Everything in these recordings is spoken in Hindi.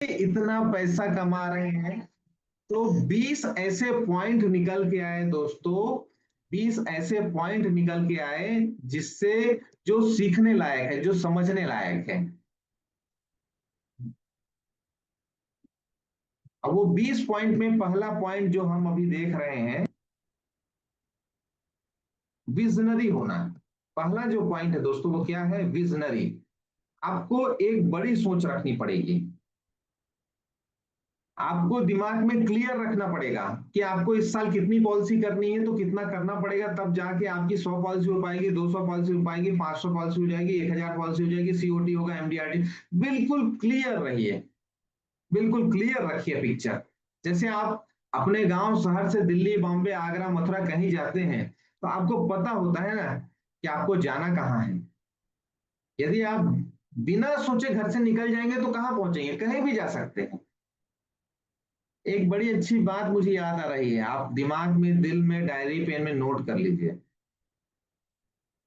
इतना पैसा कमा रहे हैं। तो 20 ऐसे पॉइंट निकल के आए दोस्तों, 20 ऐसे पॉइंट निकल के आए जिससे जो सीखने लायक है, जो समझने लायक है। अब वो 20 पॉइंट में पहला पॉइंट जो हम अभी देख रहे हैं, विजनरी होना। पहला जो पॉइंट है दोस्तों वो क्या है? विजनरी। आपको एक बड़ी सोच रखनी पड़ेगी। आपको दिमाग में क्लियर रखना पड़ेगा कि आपको इस साल कितनी पॉलिसी करनी है, तो कितना करना पड़ेगा, तब जाके आपकी 100 पॉलिसी हो पाएगी, 200 पॉलिसी हो पाएगी, 500 पॉलिसी हो जाएगी, 1000 पॉलिसी हो जाएगी, सीओटी होगा, एमडीआरटी। बिल्कुल क्लियर रहिए, बिल्कुल क्लियर रखिए पिक्चर। जैसे आप अपने गांव शहर से दिल्ली, बॉम्बे, आगरा, मथुरा कहीं जाते हैं, तो आपको पता होता है ना कि आपको जाना कहाँ है। यदि आप बिना सोचे घर से निकल जाएंगे तो कहाँ पहुंचेंगे? कहीं भी जा सकते हैं। एक बड़ी अच्छी बात मुझे याद आ रही है, आप दिमाग में, दिल में, डायरी पेन में नोट कर लीजिए।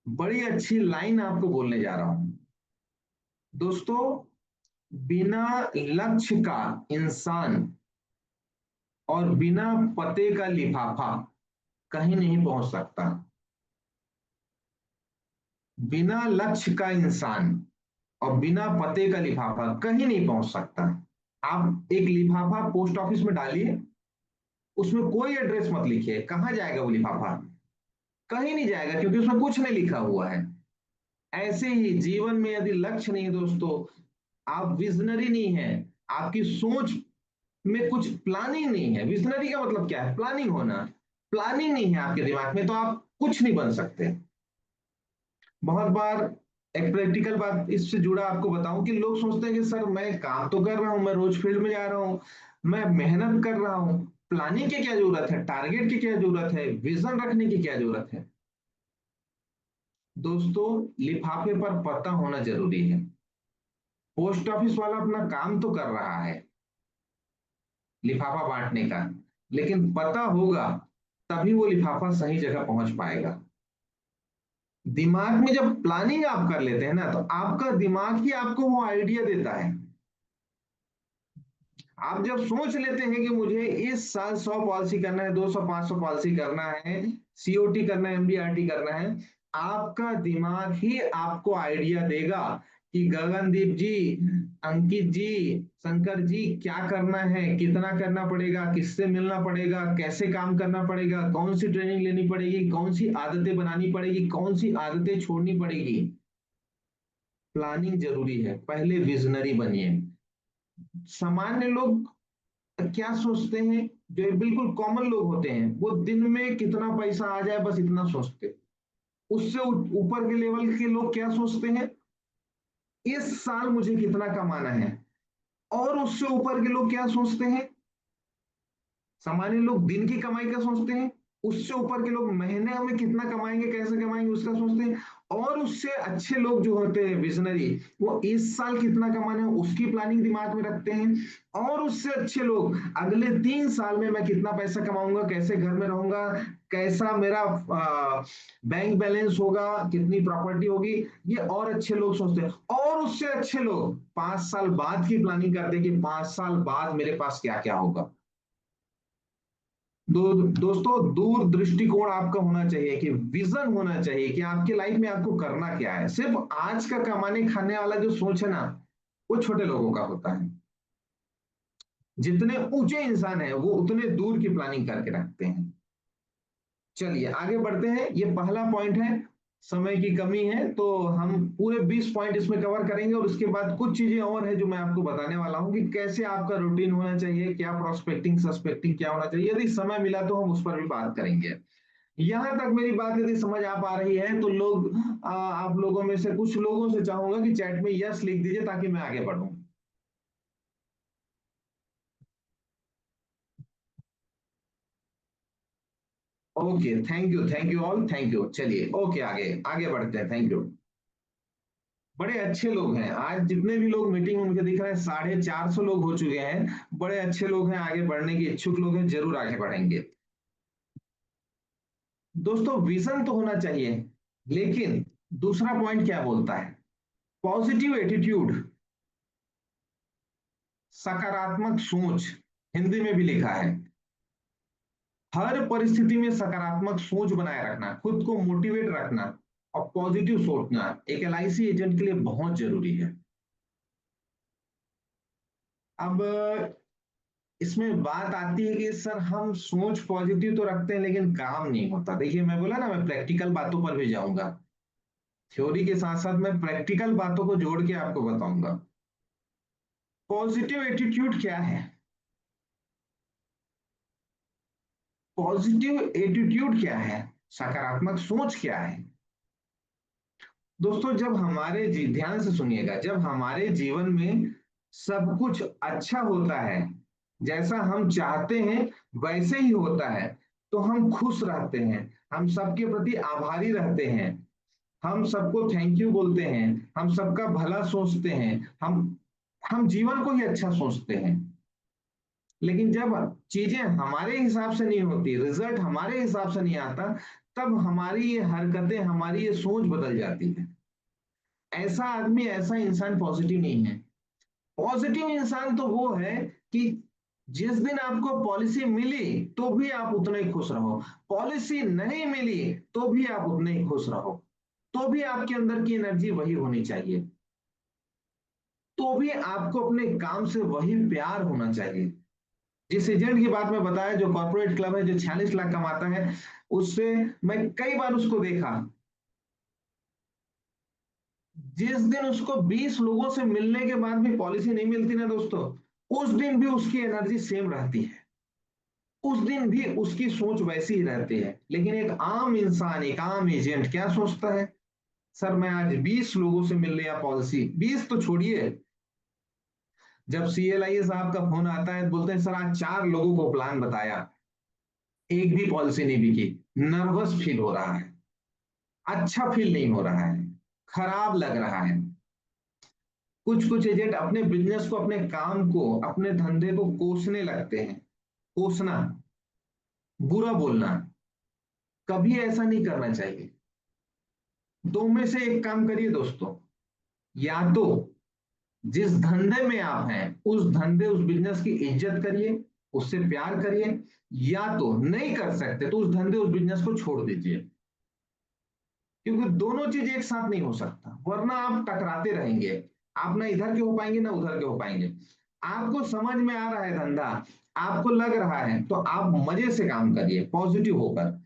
बड़ी अच्छी लाइन आपको बोलने जा रहा हूं दोस्तों। बिना लक्ष्य का इंसान और बिना पते का लिफाफा कहीं नहीं पहुंच सकता। बिना लक्ष्य का इंसान और बिना पते का लिफाफा कहीं नहीं पहुंच सकता। आप एक लिफाफा पोस्ट ऑफिस में डालिए, उसमें कोई एड्रेस मत लिखिए, कहां जाएगा वो लिफाफा? कहीं नहीं जाएगा, क्योंकि उसमें कुछ नहीं लिखा हुआ है। ऐसे ही जीवन में यदि लक्ष्य नहीं है दोस्तों, आप विजनरी नहीं है, आपकी सोच में कुछ प्लानिंग नहीं है। विजनरी का मतलब क्या है? प्लानिंग होना। प्लानिंग नहीं है आपके दिमाग में तो आप कुछ नहीं बन सकते। बहुत बार एक प्रैक्टिकल बात इससे जुड़ा आपको बताऊं कि लोग सोचते हैं कि सर मैं काम तो कर रहा हूं, मैं रोज फील्ड में जा रहा हूं, मैं मेहनत कर रहा हूं, प्लानिंग की क्या जरूरत है, टारगेट की क्या जरूरत है, विजन रखने की क्या जरूरत है? दोस्तों, लिफाफे पर पता होना जरूरी है। पोस्ट ऑफिस वाला अपना काम तो कर रहा है, लिफाफा बांटने का, लेकिन पता होगा तभी वो लिफाफा सही जगह पहुंच पाएगा। दिमाग में जब प्लानिंग आप कर लेते हैं ना, तो आपका दिमाग ही आपको वो आइडिया देता है। आप जब सोच लेते हैं कि मुझे इस साल 100 पॉलिसी करना है, 200, 500 पॉलिसी करना है, सीओटी करना है, एमडीआरटी करना है, आपका दिमाग ही आपको आइडिया देगा कि गगनदीप जी, अंकित जी, शंकर जी, क्या करना है, कितना करना पड़ेगा, किससे मिलना पड़ेगा, कैसे काम करना पड़ेगा, कौन सी ट्रेनिंग लेनी पड़ेगी, कौन सी आदतें बनानी पड़ेगी, कौन सी आदतें छोड़नी पड़ेगी। प्लानिंग जरूरी है, पहले विजनरी बनिए। सामान्य लोग क्या सोचते हैं? जो बिल्कुल कॉमन लोग होते हैं, वो दिन में कितना पैसा आ जाए बस इतना सोचते हैं। उससे ऊपर के लेवल के लोग क्या सोचते हैं? इस साल मुझे कितना कमाना है। और उससे ऊपर के लोग क्या सोचते हैं? सामान्य लोग दिन की कमाई का सोचते हैं, उससे ऊपर के लोग महीने में कितना कमाएंगे, कैसे कमाएंगे उसका सोचते हैं। और उससे अच्छे लोग जो होते हैं विजनरी, वो इस साल कितना कमाना है उसकी प्लानिंग दिमाग में रखते हैं। और उससे अच्छे लोग अगले 3 साल में मैं कितना पैसा कमाऊंगा, कैसे घर में रहूंगा, कैसा मेरा बैंक बैलेंस होगा, कितनी प्रॉपर्टी होगी, ये और अच्छे लोग सोचते हैं। और उससे अच्छे लोग 5 साल बाद की प्लानिंग करते हैं कि 5 साल बाद मेरे पास क्या क्या होगा। दोस्तों, दूर दृष्टिकोण आपका होना चाहिए, कि विजन होना चाहिए कि आपकी लाइफ में आपको करना क्या है। सिर्फ आज का कमाने खाने वाला जो सोच है ना, वो छोटे लोगों का होता है। जितने ऊंचे इंसान है वो उतने दूर की प्लानिंग करके रखते हैं। चलिए आगे बढ़ते हैं। ये पहला पॉइंट है, समय की कमी है, तो हम पूरे 20 पॉइंट इसमें कवर करेंगे, और उसके बाद कुछ चीजें और है जो मैं आपको बताने वाला हूं कि कैसे आपका रूटीन होना चाहिए, क्या प्रोस्पेक्टिंग सस्पेक्टिंग क्या होना चाहिए। यदि समय मिला तो हम उस पर भी बात करेंगे। यहां तक मेरी बात यदि समझ आ पा रही है तो लोग, आप लोगों में से कुछ लोगों से चाहूंगा कि चैट में यस लिख दीजिए ताकि मैं आगे बढ़ूं। Okay, thank you all, thank you. चलिए ओके, आगे आगे बढ़ते हैं। Thank you. बड़े अच्छे लोग हैं आज, जितने भी लोग मीटिंग में मुझे दिख रहे हैं, 450 लोग हो चुके हैं। बड़े अच्छे लोग हैं, आगे बढ़ने के इच्छुक लोग हैं, जरूर आगे बढ़ेंगे। दोस्तों, विजन तो होना चाहिए, लेकिन दूसरा पॉइंट क्या बोलता है? Positive attitude. सकारात्मक सोच, हिंदी में भी लिखा है। हर परिस्थिति में सकारात्मक सोच बनाए रखना, खुद को मोटिवेट रखना और पॉजिटिव सोचना एक एलआईसी एजेंट के लिए बहुत जरूरी है। अब इसमें बात आती है कि सर हम सोच पॉजिटिव तो रखते हैं लेकिन काम नहीं होता। देखिए मैं बोला ना, मैं प्रैक्टिकल बातों पर भी जाऊंगा, थ्योरी के साथ साथ मैं प्रैक्टिकल बातों को जोड़ के आपको बताऊंगा। पॉजिटिव एटीट्यूड क्या है? पॉजिटिव एटीट्यूड क्या है? सकारात्मक सोच क्या है? दोस्तों जब हमारे ध्यान से सुनिएगा, जब हमारे जीवन में सब कुछ अच्छा होता है, जैसा हम चाहते हैं वैसे ही होता है, तो हम खुश रहते हैं, हम सबके प्रति आभारी रहते हैं, हम सबको थैंक यू बोलते हैं, हम सबका भला सोचते हैं, हम जीवन को ही अच्छा सोचते हैं। लेकिन जब चीजें हमारे हिसाब से नहीं होती, रिजल्ट हमारे हिसाब से नहीं आता, तब हमारी ये हरकतें, हमारी ये सोच बदल जाती है। ऐसा आदमी, ऐसा इंसान पॉजिटिव नहीं है। पॉजिटिव इंसान तो वो है कि जिस दिन आपको पॉलिसी मिली तो भी आप उतने ही खुश रहो, पॉलिसी नहीं मिली तो भी आप उतने ही खुश रहो, तो भी आपके अंदर की एनर्जी वही होनी चाहिए, तो भी आपको अपने काम से वही प्यार होना चाहिए। जिस एजेंट की बात मैं बताया, जो कॉर्पोरेट क्लब है, जो 46 लाख कमाता है, उससे मैं कई बार उसको देखा, जिस दिन उसको 20 लोगों से मिलने के बाद भी पॉलिसी नहीं मिलती ना दोस्तों, उस दिन भी उसकी एनर्जी सेम रहती है, उस दिन भी उसकी सोच वैसी ही रहती है। लेकिन एक आम इंसान, एक आम एजेंट क्या सोचता है? सर मैं आज 20 लोगों से मिल लिया, पॉलिसी 20 तो छोड़िए, जब सीएलआई साहब का फोन आता है बोलते हैं सर आज 4 लोगों को प्लान बताया, एक भी पॉलिसी नहीं बिकी, नर्वस फील हो रहा है, अच्छा फील नहीं हो रहा है, खराब लग रहा है। कुछ कुछ एजेंट अपने बिजनेस को, अपने काम को, अपने धंधे को कोसने लगते हैं। कोसना, बुरा बोलना, कभी ऐसा नहीं करना चाहिए। दो में से एक काम करिए दोस्तों, या तो जिस धंधे में आप हैं उस धंधे, उस बिजनेस की इज्जत करिए, उससे प्यार करिए, या तो नहीं कर सकते तो उस धंधे, उस बिजनेस को छोड़ दीजिए, क्योंकि दोनों चीज एक साथ नहीं हो सकता, वरना आप टकराते रहेंगे, आप ना इधर के हो पाएंगे ना उधर के हो पाएंगे। आपको समझ में आ रहा है धंधा, आपको लग रहा है, तो आप मजे से काम करिए पॉजिटिव होकर।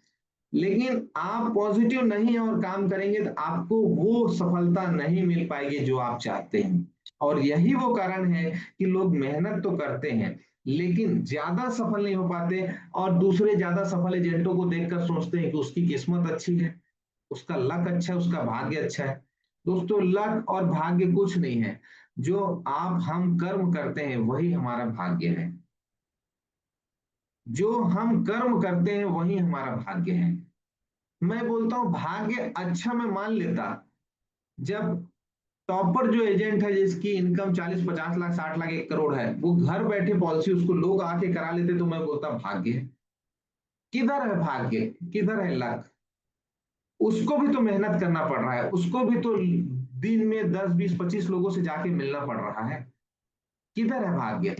लेकिन आप पॉजिटिव नहीं है और काम करेंगे तो आपको वो सफलता नहीं मिल पाएगी जो आप चाहते हैं। और यही वो कारण है कि लोग मेहनत तो करते हैं लेकिन ज्यादा सफल नहीं हो पाते, और दूसरे ज्यादा सफल एजेंटों को देखकर सोचते हैं कि उसकी किस्मत अच्छी है, उसका लक अच्छा है, उसका भाग्य अच्छा है। दोस्तों लक और भाग्य कुछ नहीं है, जो आप हम कर्म करते हैं वही हमारा भाग्य है, जो हम कर्म करते हैं वही हमारा भाग्य है। मैं बोलता हूं भाग्य अच्छा मैं मान लेता, जब टॉपर जो एजेंट है जिसकी इनकम 40-50 लाख 60 लाख 1 करोड़ है, वो घर बैठे पॉलिसी उसको लोग आके करा लेते, तो मैं बोलता भाग्य है। किधर है भाग्य, किधर है लक? उसको भी तो मेहनत करना पड़ रहा है, उसको भी तो दिन में 10 20 25 लोगों से जाके मिलना पड़ रहा है, किधर है भाग्य?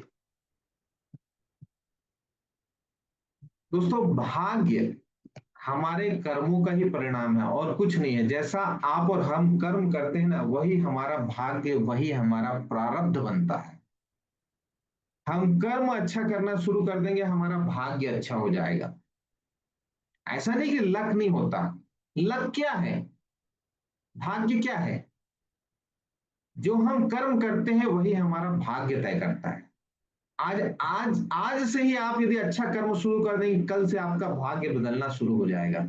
दोस्तों भाग्य हमारे कर्मों का ही परिणाम है और कुछ नहीं है। जैसा आप और हम कर्म करते हैं ना, वही हमारा भाग्य, वही हमारा प्रारब्ध बनता है। हम कर्म अच्छा करना शुरू कर देंगे, हमारा भाग्य अच्छा हो जाएगा। ऐसा नहीं कि लक नहीं होता, लक क्या है, भाग्य क्या है? जो हम कर्म करते हैं वही हमारा भाग्य तय करता है। आज आज आज से ही आप यदि अच्छा कर्म शुरू कर देंगे, कल से आपका भाग्य बदलना शुरू हो जाएगा।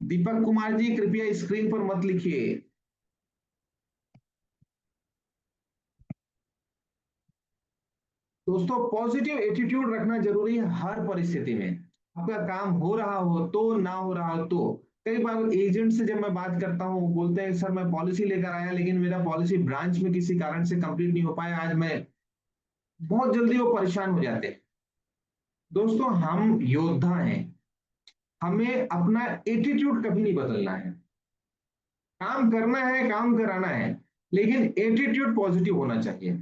दीपक कुमार जी कृपया स्क्रीन पर मत लिखिए। दोस्तों पॉजिटिव एटीट्यूड रखना जरूरी है हर परिस्थिति में। आपका काम हो रहा हो तो, ना हो रहा हो तो। कई बार एजेंट से जब मैं बात करता हूँ, वो बोलते हैं सर मैं पॉलिसी लेकर आया लेकिन मेरा पॉलिसी ब्रांच में किसी कारण से कंप्लीट नहीं हो पाया, आज मैं, बहुत जल्दी वो परेशान हो जाते हैं। दोस्तों हम योद्धा हैं, हमें अपना एटीट्यूड कभी नहीं बदलना है। काम करना है, काम कराना है, लेकिन एटीट्यूड पॉजिटिव होना चाहिए।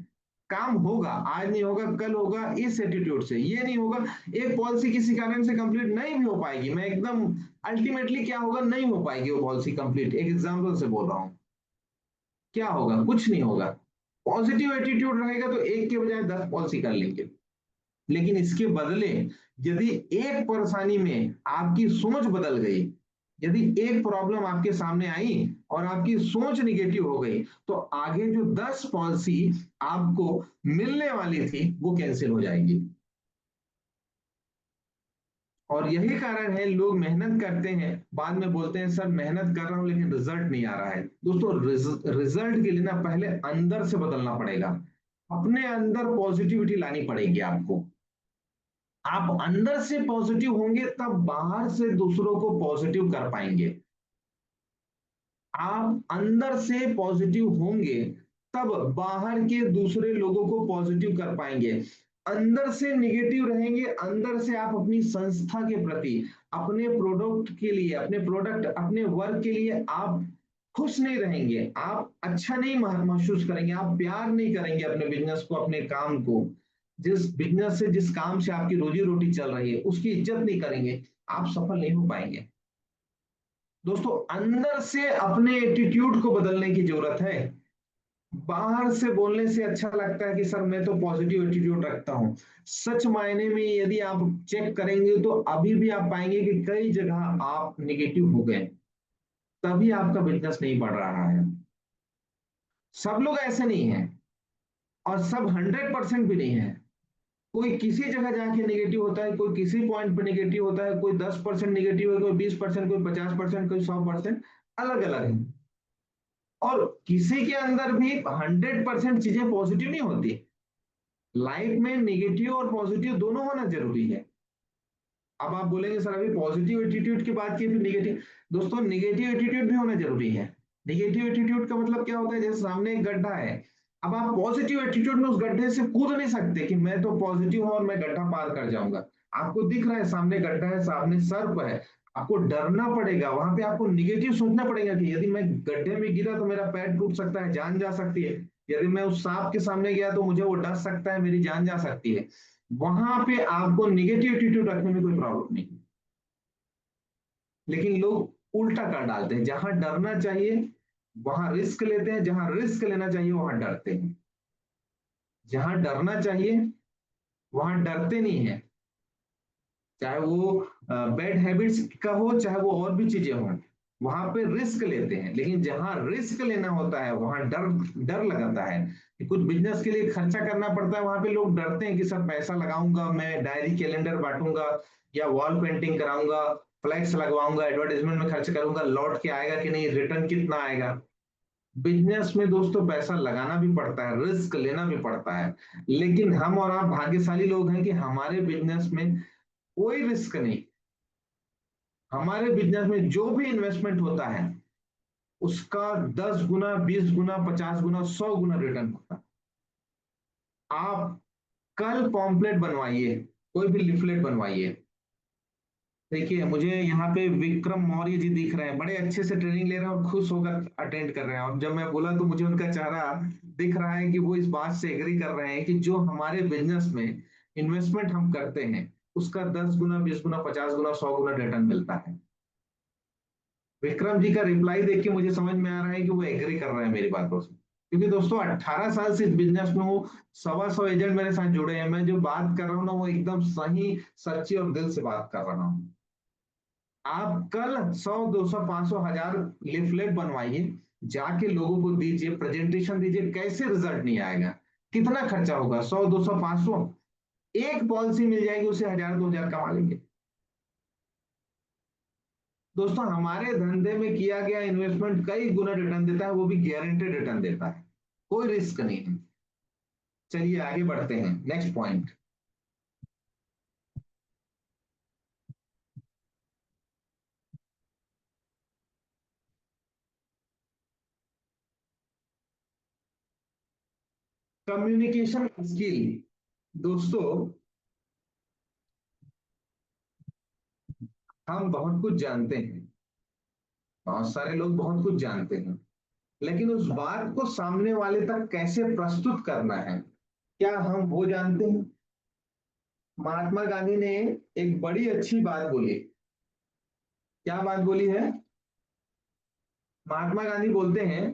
काम होगा, आज नहीं होगा कल होगा, इस एटीट्यूड से। ये नहीं होगा एक पॉलिसी किसी कारण से कंप्लीट नहीं भी हो पाएगी, मैं एकदम अल्टीमेटली क्या होगा, नहीं हो पाएगी वो पॉलिसी कंप्लीट, एक एग्जांपल से बोल रहा हूँ। क्या होगा, कुछ नहीं होगा। पॉजिटिव एटीट्यूड रहेगा तो एक के बजाय 10 पॉलिसी कर लेंगे। लेकिन इसके बदले यदि एक परेशानी में आपकी सोच बदल गई, यदि एक प्रॉब्लम आपके सामने आई और आपकी सोच निगेटिव हो गई, तो आगे जो 10 पॉलिसी आपको मिलने वाली थी वो कैंसिल हो जाएगी। और यही कारण है लोग मेहनत करते हैं, बाद में बोलते हैं सर मेहनत कर रहा हूं लेकिन रिजल्ट नहीं आ रहा है। दोस्तों रिजल्ट के लिए ना पहले अंदर से बदलना पड़ेगा, अपने अंदर पॉजिटिविटी लानी पड़ेगी आपको। आप अंदर से पॉजिटिव होंगे तब बाहर से दूसरों को पॉजिटिव कर पाएंगे। आप अंदर से पॉजिटिव होंगे तब बाहर के दूसरे लोगों को पॉजिटिव कर पाएंगे। अंदर से निगेटिव रहेंगे, अंदर से आप अपनी संस्था के प्रति, अपने प्रोडक्ट के लिए, अपने प्रोडक्ट, अपने वर्क के लिए आप खुश नहीं रहेंगे, आप अच्छा नहीं महसूस करेंगे, आप प्यार नहीं करेंगे अपने बिजनेस को, अपने काम को। जिस बिजनेस से, जिस काम से आपकी रोजी रोटी चल रही है उसकी इज्जत नहीं करेंगे, आप सफल नहीं हो पाएंगे। दोस्तों अंदर से अपने एटीट्यूड को बदलने की जरूरत है। बाहर से बोलने से अच्छा लगता है कि सर मैं तो पॉजिटिव एटीट्यूड रखता हूं। सच मायने में यदि आप चेक करेंगे तो अभी भी आप पाएंगे कि कई जगह आप निगेटिव हो गए, तभी आपका बिजनेस नहीं बढ़ रहा है। सब लोग ऐसे नहीं है, और सब 100% भी नहीं है। कोई किसी जगह जाके निगेटिव होता है, कोई किसी पॉइंट पे निगेटिव होता है, कोई 10% निगेटिव है, कोई 20%, कोई 50%, कोई 100%, अलग अलग है। और किसी के अंदर भी 100% चीजें पॉजिटिव नहीं होती। लाइफ में निगेटिव और पॉजिटिव दोनों होना जरूरी है। अब आप बोलेंगे सर अभी पॉजिटिव एटीट्यूड की बात की फिर निगेटिव। दोस्तों निगेटिव एटीट्यूड भी होना जरूरी है। निगेटिव एटीट्यूड का मतलब क्या होता है, जैसे सामने एक गड्ढा है, अब आप पॉजिटिव एटीट्यूड में उस गड्ढे से कूद नहीं सकते कि मैं तो पॉजिटिव हूं और मैं गड्ढा पार कर जाऊंगा। आपको दिख रहा है सामने गड्ढा है, सामने सर्प है, आपको डरना पड़ेगा, वहां पे आपको निगेटिव सोचना पड़ेगा कि यदि मैं गड्ढे में गिरा तो मेरा पैर टूट सकता है, जान जा सकती है। यदि मैं उस सांप के सामने गया तो मुझे वो डर सकता है, मेरी जान जा सकती है। वहां पे आपको निगेटिव एटीट्यूड रखने में कोई प्रॉब्लम नहीं। लेकिन लोग उल्टा कर डालते हैं, जहां डरना चाहिए वहां रिस्क लेते हैं, जहां रिस्क लेना चाहिए वहां डरते हैं। जहां डरना चाहिए वहां डरते नहीं है, चाहे वो बैड हैबिट्स का हो, चाहे वो और भी चीजें हों, वहां पे रिस्क लेते हैं। लेकिन जहां रिस्क लेना होता है वहां डर डर लगाता है कि कुछ बिजनेस के लिए खर्चा करना पड़ता है, वहां पे लोग डरते हैं कि सर पैसा लगाऊंगा, मैं डायरी कैलेंडर बांटूंगा या वॉल पेंटिंग कराऊंगा, फ्लैक्स लगवाऊंगा, एडवर्टाइजमेंट में खर्च करूंगा, लौट के आएगा कि नहीं, रिटर्न कितना आएगा। बिजनेस में दोस्तों पैसा लगाना भी पड़ता है, रिस्क लेना भी पड़ता है। लेकिन हम और आप भाग्यशाली लोग हैं कि हमारे बिजनेस में कोई रिस्क नहीं। हमारे बिजनेस में जो भी इन्वेस्टमेंट होता है उसका 10 गुना, 20 गुना, 50 गुना, 100 गुना रिटर्न होता है। आप कल पॉम्पलेट बनवाइए, कोई भी लिफलेट बनवाइए। देखिए मुझे यहाँ पे विक्रम मौर्य जी दिख रहे हैं, बड़े अच्छे से ट्रेनिंग ले रहे हैं और खुश होकर अटेंड कर रहे हैं, और जब मैं बोला तो मुझे उनका चेहरा दिख रहा है कि वो इस बात से एग्री कर रहे हैं कि जो हमारे बिजनेस में इन्वेस्टमेंट हम करते हैं उसका 10 गुना, 20 गुना, 50 गुना, 100 गुना रिटर्न मिलता है। विक्रम जी का रिप्लाई देख के मुझे समझ में आ रहा है कि वो एग्री कर रहे हैं मेरी बातों से। क्योंकि दोस्तों 18 साल से इस बिजनेस में हूँ, 125 एजेंट मेरे साथ जुड़े हैं, मैं जो बात कर रहा हूँ ना वो एकदम सही, सच्ची और दिल से बात कर रहा हूँ। आप कल 100, 200, 500, 1000 लिफलेट बनवाइए, जाके लोगों को दीजिए, प्रेजेंटेशन दीजिए, कैसे रिजल्ट नहीं आएगा। कितना खर्चा होगा, 100, 200, 500, एक पॉलिसी मिल जाएगी, उसे 1000, 2000 कमा लेंगे। दोस्तों हमारे धंधे में किया गया इन्वेस्टमेंट कई गुना रिटर्न देता है, वो भी गारंटेड रिटर्न देता है, कोई रिस्क नहीं है। चलिए आगे बढ़ते हैं, नेक्स्ट पॉइंट। Communication skill. दोस्तों हम बहुत कुछ जानते हैं, बहुत सारे लोग बहुत कुछ जानते हैं, लेकिन उस बात को सामने वाले तक कैसे प्रस्तुत करना है, क्या हम वो जानते हैं? महात्मा गांधी ने एक बड़ी अच्छी बात बोली। क्या बात बोली है? महात्मा गांधी बोलते हैं,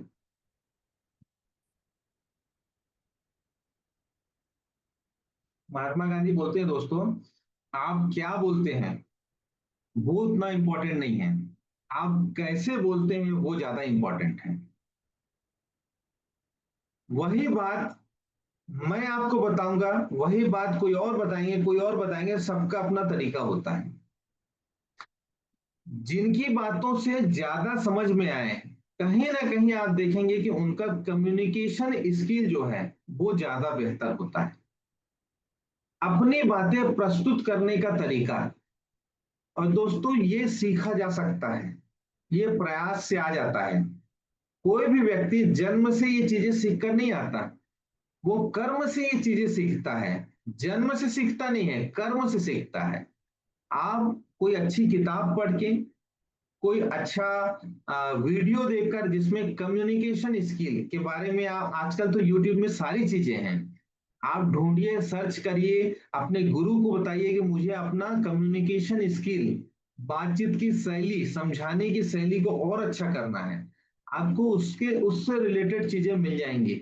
महात्मा गांधी बोलते हैं दोस्तों, आप क्या बोलते हैं वो उतना इंपॉर्टेंट नहीं है, आप कैसे बोलते हैं वो ज्यादा इंपॉर्टेंट है। वही बात मैं आपको बताऊंगा, वही बात कोई और बताएंगे, कोई और बताएंगे, सबका अपना तरीका होता है। जिनकी बातों से ज्यादा समझ में आए, कहीं ना कहीं आप देखेंगे कि उनका कम्युनिकेशन स्किल जो है वो ज्यादा बेहतर होता है। अपनी बातें प्रस्तुत करने का तरीका, और दोस्तों ये सीखा जा सकता है, ये प्रयास से आ जाता है। कोई भी व्यक्ति जन्म से ये चीजें सीख कर नहीं आता, वो कर्म से ये चीजें सीखता है। जन्म से सीखता नहीं है, कर्म से सीखता है। आप कोई अच्छी किताब पढ़ के, कोई अच्छा वीडियो देखकर जिसमें कम्युनिकेशन स्किल के बारे में, आप आजकल तो यूट्यूब में सारी चीजें हैं, आप ढूंढिए, सर्च करिए, अपने गुरु को बताइए कि मुझे अपना कम्युनिकेशन स्किल, बातचीत की शैली, समझाने की शैली को और अच्छा करना है। आपको उसके उससे रिलेटेड चीजें मिल जाएंगी,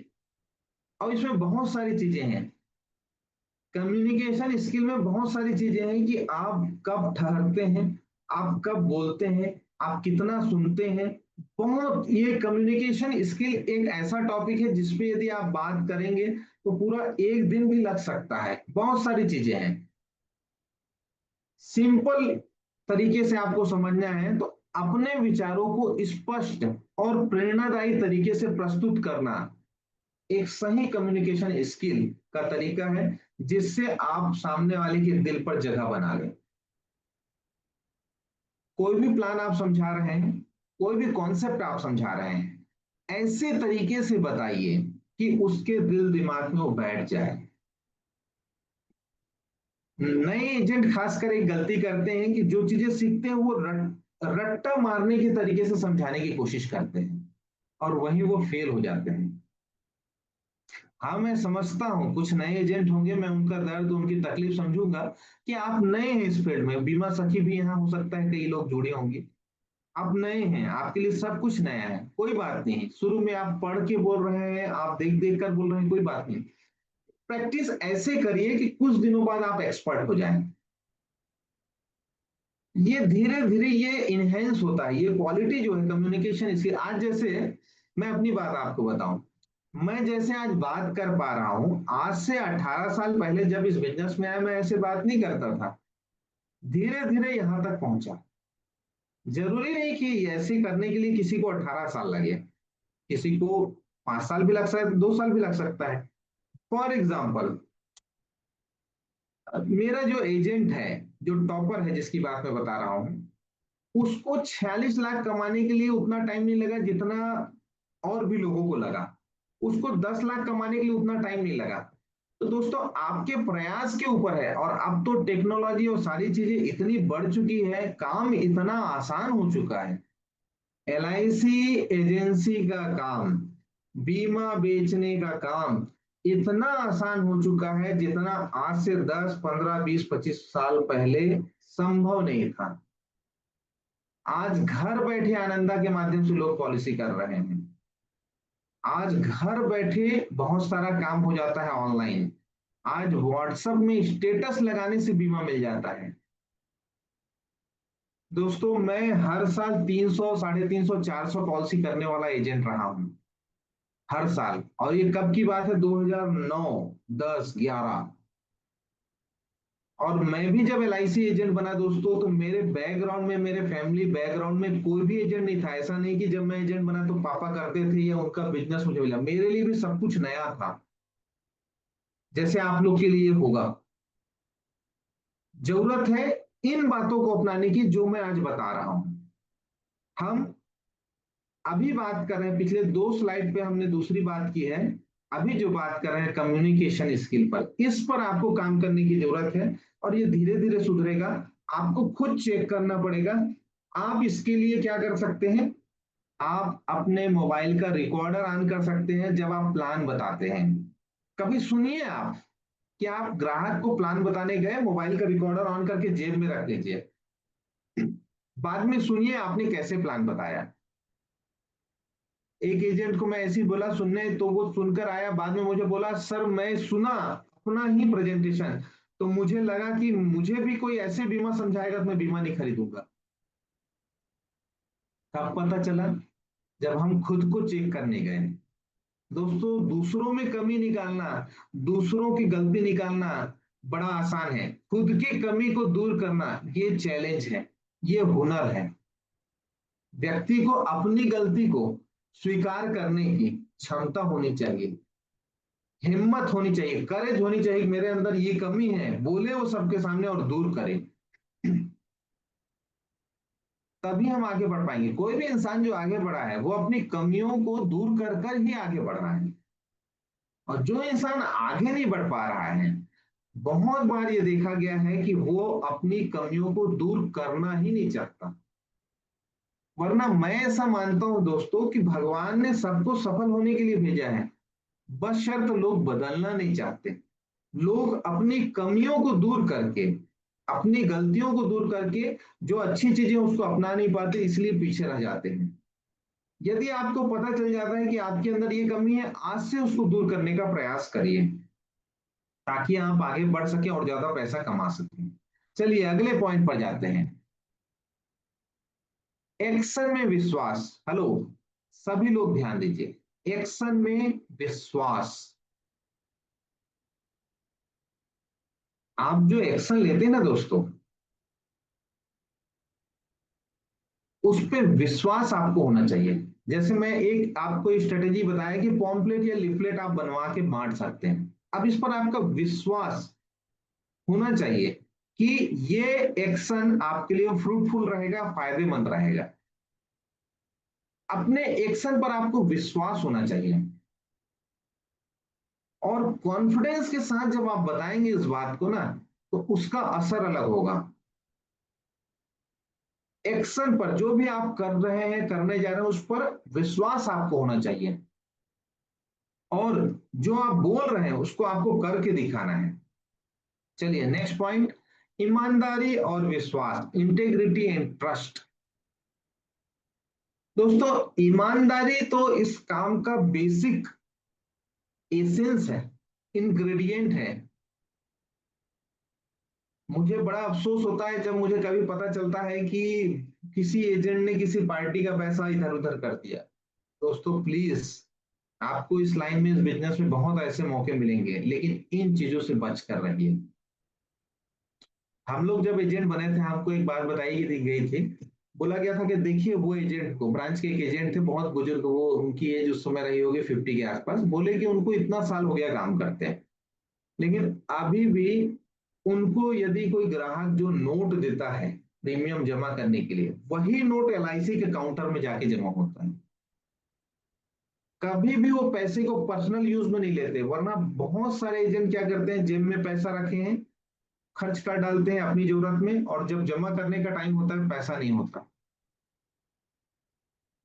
और इसमें बहुत सारी चीजें हैं। कम्युनिकेशन स्किल में बहुत सारी चीजें हैं कि आप कब ठहरते हैं, आप कब बोलते हैं, आप कितना सुनते हैं। बहुत, ये कम्युनिकेशन स्किल एक ऐसा टॉपिक है जिसपे यदि आप बात करेंगे तो पूरा एक दिन भी लग सकता है। बहुत सारी चीजें हैं। सिंपल तरीके से आपको समझना है तो अपने विचारों को स्पष्ट और प्रेरणादायी तरीके से प्रस्तुत करना एक सही कम्युनिकेशन स्किल का तरीका है, जिससे आप सामने वाले के दिल पर जगह बना लें। कोई भी प्लान आप समझा रहे हैं, कोई भी कॉन्सेप्ट आप समझा रहे हैं, ऐसे तरीके से बताइए कि उसके दिल दिमाग में वो बैठ जाए। नए एजेंट खासकर एक गलती करते हैं कि जो चीजें सीखते हैं वो रट्टा मारने के तरीके से समझाने की कोशिश करते हैं, और वहीं वो फेल हो जाते हैं। हाँ, मैं समझता हूँ कुछ नए एजेंट होंगे, मैं उनका दर्द, उनकी तकलीफ समझूंगा कि आप नए हैं इस फील्ड में। बीमा सखी भी यहाँ हो सकता है कई लोग जुड़े होंगे। आप नए हैं, आपके लिए सब कुछ नया है, कोई बात नहीं। शुरू में आप पढ़ के बोल रहे हैं, आप देख देख कर बोल रहे हैं, कोई बात नहीं। प्रैक्टिस ऐसे करिए कि कुछ दिनों बाद आप एक्सपर्ट हो जाएं। ये धीरे धीरे ये इनहेंस होता है, ये क्वालिटी जो है कम्युनिकेशन इसकी। आज जैसे मैं अपनी बात आपको बताऊं, मैं जैसे आज बात कर पा रहा हूं, आज से 18 साल पहले जब इस बिजनेस में आया मैं ऐसे बात नहीं करता था। धीरे धीरे यहां तक पहुंचा। जरूरी नहीं कि ऐसे करने के लिए किसी को 18 साल लगे, किसी को 5 साल भी लग सकता है, 2 साल भी लग सकता है। फॉर एग्जाम्पल, मेरा जो एजेंट है, जो टॉपर है जिसकी बात मैं बता रहा हूँ, उसको 46 लाख कमाने के लिए उतना टाइम नहीं लगा जितना और भी लोगों को लगा। उसको 10 लाख कमाने के लिए उतना टाइम नहीं लगा। तो दोस्तों, आपके प्रयास के ऊपर है। और अब तो टेक्नोलॉजी और सारी चीजें इतनी बढ़ चुकी है, काम इतना आसान हो चुका है। एलआईसी एजेंसी का काम, बीमा बेचने का काम इतना आसान हो चुका है जितना आज से 10 15 20 25 साल पहले संभव नहीं था। आज घर बैठे आनंदा के माध्यम से लोग पॉलिसी कर रहे हैं। आज घर बैठे बहुत सारा काम हो जाता है ऑनलाइन। आज व्हाट्सएप में स्टेटस लगाने से बीमा मिल जाता है। दोस्तों, मैं हर साल 300 350 400 पॉलिसी करने वाला एजेंट रहा हूं, हर साल। और ये कब की बात है? 2009, 10, 11। और मैं भी जब एलआईसी एजेंट बना दोस्तों, तो मेरे बैकग्राउंड में, मेरे फैमिली बैकग्राउंड में कोई भी एजेंट नहीं था। ऐसा नहीं कि जब मैं एजेंट बना तो पापा करते थे या उनका बिजनेस मुझे मिला। मेरे लिए भी सब कुछ नया था, जैसे आप लोग के लिए होगा। जरूरत है इन बातों को अपनाने की जो मैं आज बता रहा हूं। हम अभी बात कर रहे हैं, पिछले 2 स्लाइड पे हमने दूसरी बात की है। अभी जो बात कर रहे हैं कम्युनिकेशन स्किल पर, इस पर आपको काम करने की जरूरत है। और ये धीरे धीरे सुधरेगा। आपको खुद चेक करना पड़ेगा। आप इसके लिए क्या कर सकते हैं? आप अपने मोबाइल का रिकॉर्डर ऑन कर सकते हैं जब आप प्लान बताते हैं। कभी सुनिए आप कि आप ग्राहक को प्लान बताने गए, मोबाइल का रिकॉर्डर ऑन करके जेब में रख लीजिए, बाद में सुनिए आपने कैसे प्लान बताया। एक एजेंट को मैं ऐसे ही बोला सुनने, तो वो सुनकर आया, बाद में मुझे बोला सर मैं सुना अपना ही प्रेजेंटेशन, तो मुझे लगा कि मुझे भी कोई ऐसे बीमा समझाएगा तो मैं बीमा नहीं खरीदूंगा। कब पता चला? जब हम खुद को चेक करने गए। दोस्तों, दूसरों में कमी निकालना, दूसरों की गलती निकालना बड़ा आसान है, खुद की कमी को दूर करना ये चैलेंज है, ये हुनर है। व्यक्ति को अपनी गलती को स्वीकार करने की क्षमता होनी चाहिए, हिम्मत होनी चाहिए, करेज होनी चाहिए कि मेरे अंदर ये कमी है, बोले वो सबके सामने और दूर करे। तभी हम आगे बढ़ पाएंगे। कोई भी इंसान जो आगे बढ़ा है वो अपनी कमियों को दूर कर कर ही आगे बढ़ रहा है। और जो इंसान आगे नहीं बढ़ पा रहा है, बहुत बार ये देखा गया है कि वो अपनी कमियों को दूर करना ही नहीं चाहता। वरना मैं ऐसा मानता हूं दोस्तों कि भगवान ने सबको सफल होने के लिए भेजा है, बस शर्त लोग बदलना नहीं चाहते। लोग अपनी कमियों को दूर करके, अपनी गलतियों को दूर करके जो अच्छी चीजें उसको अपना नहीं पाते, इसलिए पीछे रह जाते हैं। यदि आपको पता चल जाता है कि आपके अंदर ये कमी है, आज से उसको दूर करने का प्रयास करिए, ताकि आप आगे बढ़ सके और ज्यादा पैसा कमा सकें। चलिए अगले पॉइंट पर जाते हैं। एक्शन में विश्वास। हेलो, सभी लोग ध्यान दीजिए, एक्शन में विश्वास। आप जो एक्शन लेते हैं ना दोस्तों, उस पर विश्वास आपको होना चाहिए। जैसे मैं एक आपको स्ट्रेटेजी बताया कि पॉम्पलेट या लिफलेट आप बनवा के बांट सकते हैं। अब इस पर आपका विश्वास होना चाहिए कि ये एक्शन आपके लिए फ्रूटफुल रहेगा, फायदेमंद रहेगा। अपने एक्शन पर आपको विश्वास होना चाहिए, और कॉन्फिडेंस के साथ जब आप बताएंगे इस बात को ना, तो उसका असर अलग होगा। एक्शन पर जो भी आप कर रहे हैं, करने जा रहे हैं, उस पर विश्वास आपको होना चाहिए, और जो आप बोल रहे हैं उसको आपको करके दिखाना है। चलिए नेक्स्ट पॉइंट, ईमानदारी और विश्वास, इंटेग्रिटी एंड ट्रस्ट। दोस्तों, ईमानदारी तो इस काम का बेसिक एसेंस है, इंग्रेडिएंट है। मुझे बड़ा अफसोस होता है जब मुझे कभी पता चलता है कि किसी एजेंट ने किसी पार्टी का पैसा इधर उधर कर दिया। दोस्तों प्लीज, आपको इस लाइन में, इस बिजनेस में बहुत ऐसे मौके मिलेंगे, लेकिन इन चीजों से बच कर रहिए। हम लोग जब एजेंट बने थे, हमको एक बात बताई गई थी। बोला गया था कि देखिए वो एजेंट को, ब्रांच के एक एजेंट थे, बहुत बुजुर्ग, वो उनकी एज उस समय रही होगी 50 के आसपास। बोले कि उनको इतना साल हो गया काम करते हैं, लेकिन अभी भी उनको यदि कोई ग्राहक जो नोट देता है प्रीमियम जमा करने के लिए, वही नोट एलआईसी के काउंटर में जाके जमा होता है। कभी भी वो पैसे को पर्सनल यूज में नहीं लेते। वरना बहुत सारे एजेंट क्या करते हैं, जेब में पैसा रखे हैं, खर्च कर डालते हैं अपनी जरूरत में, और जब जमा करने का टाइम होता है पैसा नहीं होता।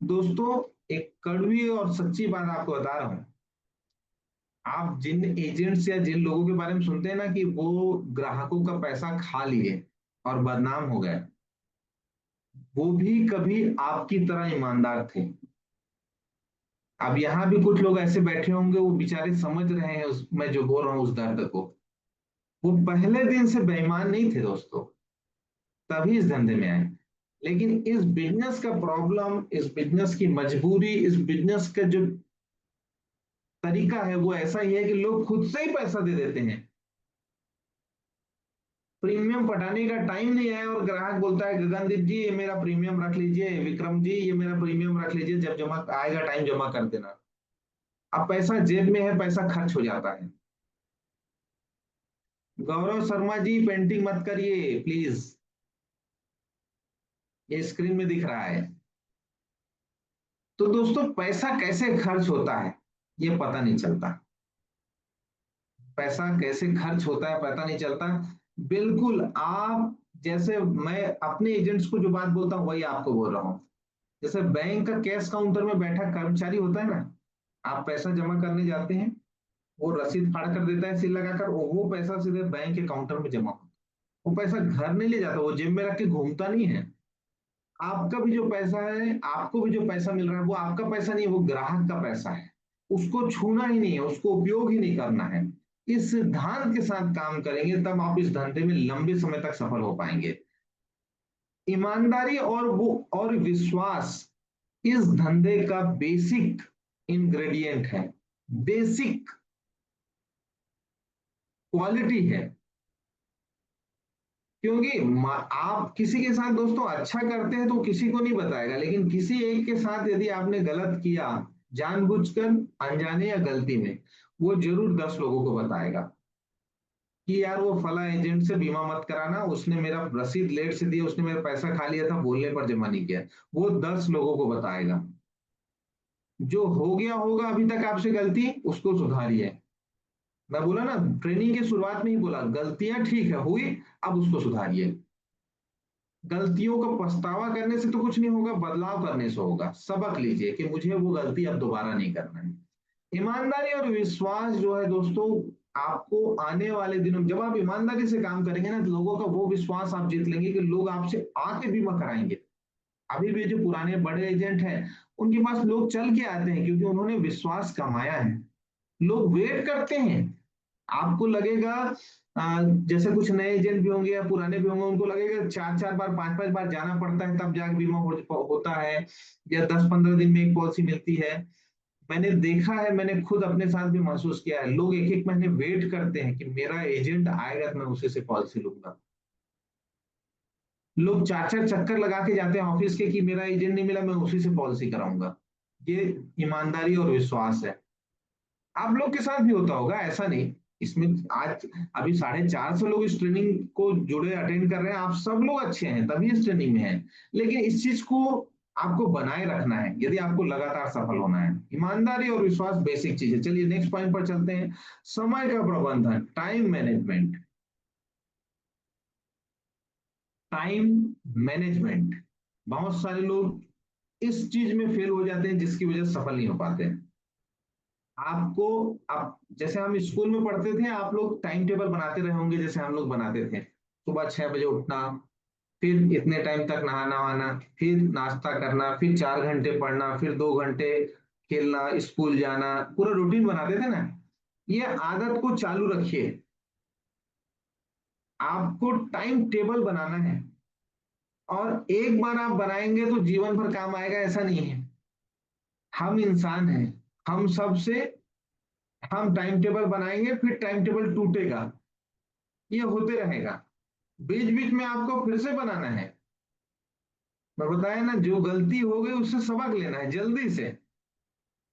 दोस्तों, एक कड़वी और सच्ची बात आपको बता रहा हूं। आप जिन एजेंट्स या जिन लोगों के बारे में सुनते हैं ना कि वो ग्राहकों का पैसा खा लिए और बदनाम हो गए, वो भी कभी आपकी तरह ईमानदार थे। अब यहाँ भी कुछ लोग ऐसे बैठे होंगे, वो बेचारे समझ रहे हैं मैं जो बोल रहा हूँ उस दर्द को। वो पहले दिन से बेईमान नहीं थे दोस्तों, तभी इस धंधे में आए। लेकिन इस बिजनेस का प्रॉब्लम, इस बिजनेस की मजबूरी, इस बिजनेस का जो तरीका है वो ऐसा ही है कि लोग खुद से ही पैसा दे देते हैं। प्रीमियम पटाने का टाइम नहीं है और ग्राहक बोलता है गगनदीप जी ये मेरा प्रीमियम रख लीजिए, विक्रम जी ये मेरा प्रीमियम रख लीजिए, जब जमा आएगा टाइम जमा कर देना। अब पैसा जेब में है, पैसा खर्च हो जाता है। गौरव शर्मा जी पेंटिंग मत करिए प्लीज, ये स्क्रीन में दिख रहा है। तो दोस्तों, पैसा कैसे खर्च होता है ये पता नहीं चलता। पैसा कैसे खर्च होता है पता नहीं चलता। बिल्कुल आप, जैसे मैं अपने एजेंट्स को जो बात बोलता हूँ वही आपको बोल रहा हूँ। जैसे बैंक का कैश काउंटर में बैठा कर्मचारी होता है ना, आप पैसा जमा करने जाते हैं, वो रसीद फाड़ कर देता है सील लगाकर, और वो पैसा सीधे बैंक के काउंटर में जमा होता है। वो पैसा घर नहीं ले जाता, वो जेब में रख के घूमता नहीं है। आपका भी जो पैसा है, आपको भी जो पैसा मिल रहा है, वो आपका पैसा नहीं है, वो ग्राहक का पैसा है। उसको छूना ही नहीं है, उसको उपयोग ही नहीं करना है। इस सिद्धांत के साथ काम करेंगे तब आप इस धंधे में लंबे समय तक सफल हो पाएंगे। ईमानदारी और विश्वास इस धंधे का बेसिक इंग्रेडिएंट है, बेसिक क्वालिटी है। क्योंकि आप किसी के साथ दोस्तों अच्छा करते हैं तो किसी को नहीं बताएगा, लेकिन किसी एक के साथ यदि आपने गलत किया, जानबूझकर, अनजाने या गलती में, वो जरूर 10 लोगों को बताएगा कि यार वो फला एजेंट से बीमा मत कराना, उसने मेरा रसीद लेट से दिया, उसने मेरा पैसा खा लिया था, बोलने पर जमा नहीं किया। वो 10 लोगों को बताएगा। जो हो गया होगा अभी तक आपसे गलती, उसको सुधारिए। मैं बोला ना, ट्रेनिंग की शुरुआत में ही बोला, गलतियां ठीक है हुई, अब उसको सुधारिए। गलतियों का पछतावा करने से तो कुछ नहीं होगा, बदलाव करने से होगा। सबक लीजिए कि मुझे वो गलती अब दोबारा नहीं करना है। ईमानदारी और विश्वास जो है दोस्तों, आपको आने वाले दिनों में जब आप ईमानदारी से काम करेंगे ना, तो लोगों का वो विश्वास आप जीत लेंगे कि लोग आपसे आके बीमा कराएंगे। अभी भी जो पुराने बड़े एजेंट हैं, उनके पास लोग चल के आते हैं क्योंकि उन्होंने विश्वास कमाया है। लोग वेट करते हैं। आपको लगेगा जैसे कुछ नए एजेंट भी होंगे या पुराने भी होंगे, उनको लगेगा 4 4 बार, 5 5 बार जाना पड़ता है तब जाके बीमा होता है, या 10 15 दिन में एक पॉलिसी मिलती है। मैंने देखा है, मैंने खुद अपने साथ भी महसूस किया है, लोग एक एक महीने वेट करते हैं कि मेरा एजेंट आएगा तो मैं उसी से पॉलिसी लूंगा। लोग 4 4 चक्कर लगा के जाते हैं ऑफिस के कि मेरा एजेंट नहीं मिला, मैं उसी से पॉलिसी कराऊंगा। ये ईमानदारी और विश्वास है। आप लोग के साथ भी होता होगा, ऐसा नहीं। इसमें आज अभी 450 लोग इस ट्रेनिंग को जुड़े अटेंड कर रहे हैं, आप सब लोग अच्छे हैं तभी इस ट्रेनिंग में हैं। लेकिन इस चीज को आपको बनाए रखना है यदि आपको लगातार सफल होना है। ईमानदारी और विश्वास बेसिक चीज है। चलिए नेक्स्ट पॉइंट पर चलते हैं। समय का प्रबंधन, टाइम मैनेजमेंट। टाइम मैनेजमेंट, बहुत सारे लोग इस चीज में फेल हो जाते हैं जिसकी वजह से सफल नहीं हो पाते हैं। आपको, आप जैसे हम स्कूल में पढ़ते थे, आप लोग टाइम टेबल बनाते रहे होंगे जैसे हम लोग बनाते थे। सुबह 6 बजे उठना, फिर इतने टाइम तक नहाना वहाना, फिर नाश्ता करना, फिर 4 घंटे पढ़ना, फिर 2 घंटे खेलना, स्कूल जाना, पूरा रूटीन बनाते थे ना। ये आदत को चालू रखिए। आपको टाइम टेबल बनाना है, और एक बार आप बनाएंगे तो जीवन भर काम आएगा ऐसा नहीं है। हम इंसान हैं, हम सबसे, हम टाइम टेबल बनाएंगे फिर टाइम टेबल टूटेगा, ये होते रहेगा। बीच बीच में आपको फिर से बनाना है। मैं बताया ना, जो गलती हो गई उससे सबक लेना है जल्दी से।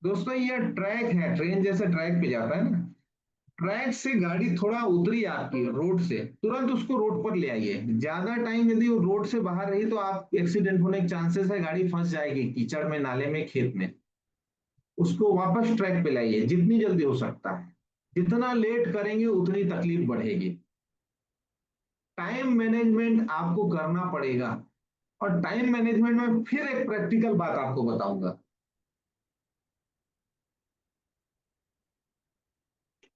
दोस्तों ये ट्रैक है, ट्रेन जैसे ट्रैक पे जाता है ना, ट्रैक से गाड़ी थोड़ा उतरी आपकी रोड से, तुरंत उसको रोड पर ले आइए। ज्यादा टाइम यदि वो रोड से बाहर रही तो आप एक्सीडेंट होने के चांसेस है, गाड़ी फंस जाएगी कीचड़ में, नाले में, खेत में। उसको वापस ट्रैक पे लाइए जितनी जल्दी हो सकता है। जितना लेट करेंगे उतनी तकलीफ बढ़ेगी। टाइम मैनेजमेंट आपको करना पड़ेगा। और टाइम मैनेजमेंट में फिर एक प्रैक्टिकल बात आपको बताऊंगा।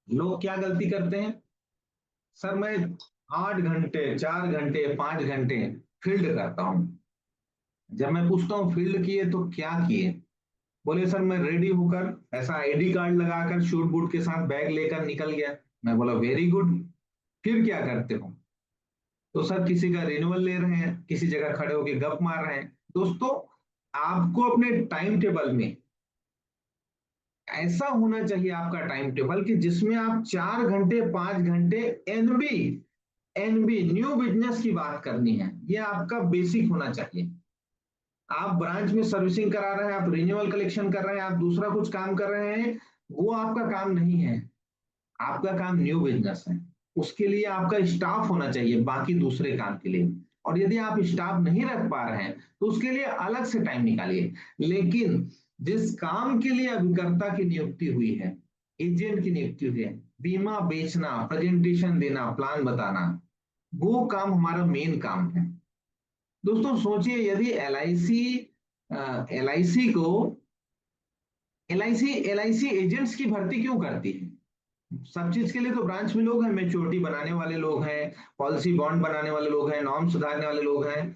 लोग क्या गलती करते हैं, सर मैं 8 घंटे, 4 घंटे, 5 घंटे फील्ड करता हूं। जब मैं पूछता हूँ फील्ड किए तो क्या किए, बोले सर मैं रेडी होकर ऐसा आईडी कार्ड लगाकर शूट बूट के साथ बैग लेकर निकल गया। मैं बोला वेरी गुड, फिर क्या करते हो? तो सर किसी का रिन्यूअल ले रहे हैं, किसी जगह खड़े होकर गप मार रहे हैं। दोस्तों आपको अपने टाइम टेबल में ऐसा होना चाहिए, आपका टाइम टेबल कि जिसमें आप 4 घंटे, 5 घंटे एनबी, एनबी न्यू बिजनेस की बात करनी है। ये आपका बेसिक होना चाहिए। आप ब्रांच में सर्विसिंग करा रहे हैं, आप रिन्यूअल कलेक्शन कर रहे हैं, आप दूसरा कुछ काम कर रहे हैं, वो आपका काम नहीं है। आपका काम न्यू बिजनेस है। उसके लिए आपका स्टाफ होना चाहिए बाकी दूसरे काम के लिए। और यदि आप स्टाफ नहीं रख पा रहे हैं तो उसके लिए अलग से टाइम निकालिए। लेकिन जिस काम के लिए अभिकर्ता की नियुक्ति हुई है, एजेंट की नियुक्ति हुई है, बीमा बेचना, प्रेजेंटेशन देना, प्लान बताना, वो काम हमारा मेन काम है। दोस्तों सोचिए, यदि एल आई सी एजेंट्स की भर्ती क्यों करती है? सब चीज के लिए तो ब्रांच में लोग हैं, मेच्योरिटी बनाने वाले लोग हैं, पॉलिसी बॉन्ड बनाने वाले लोग हैं, नॉर्म सुधारने वाले लोग हैं।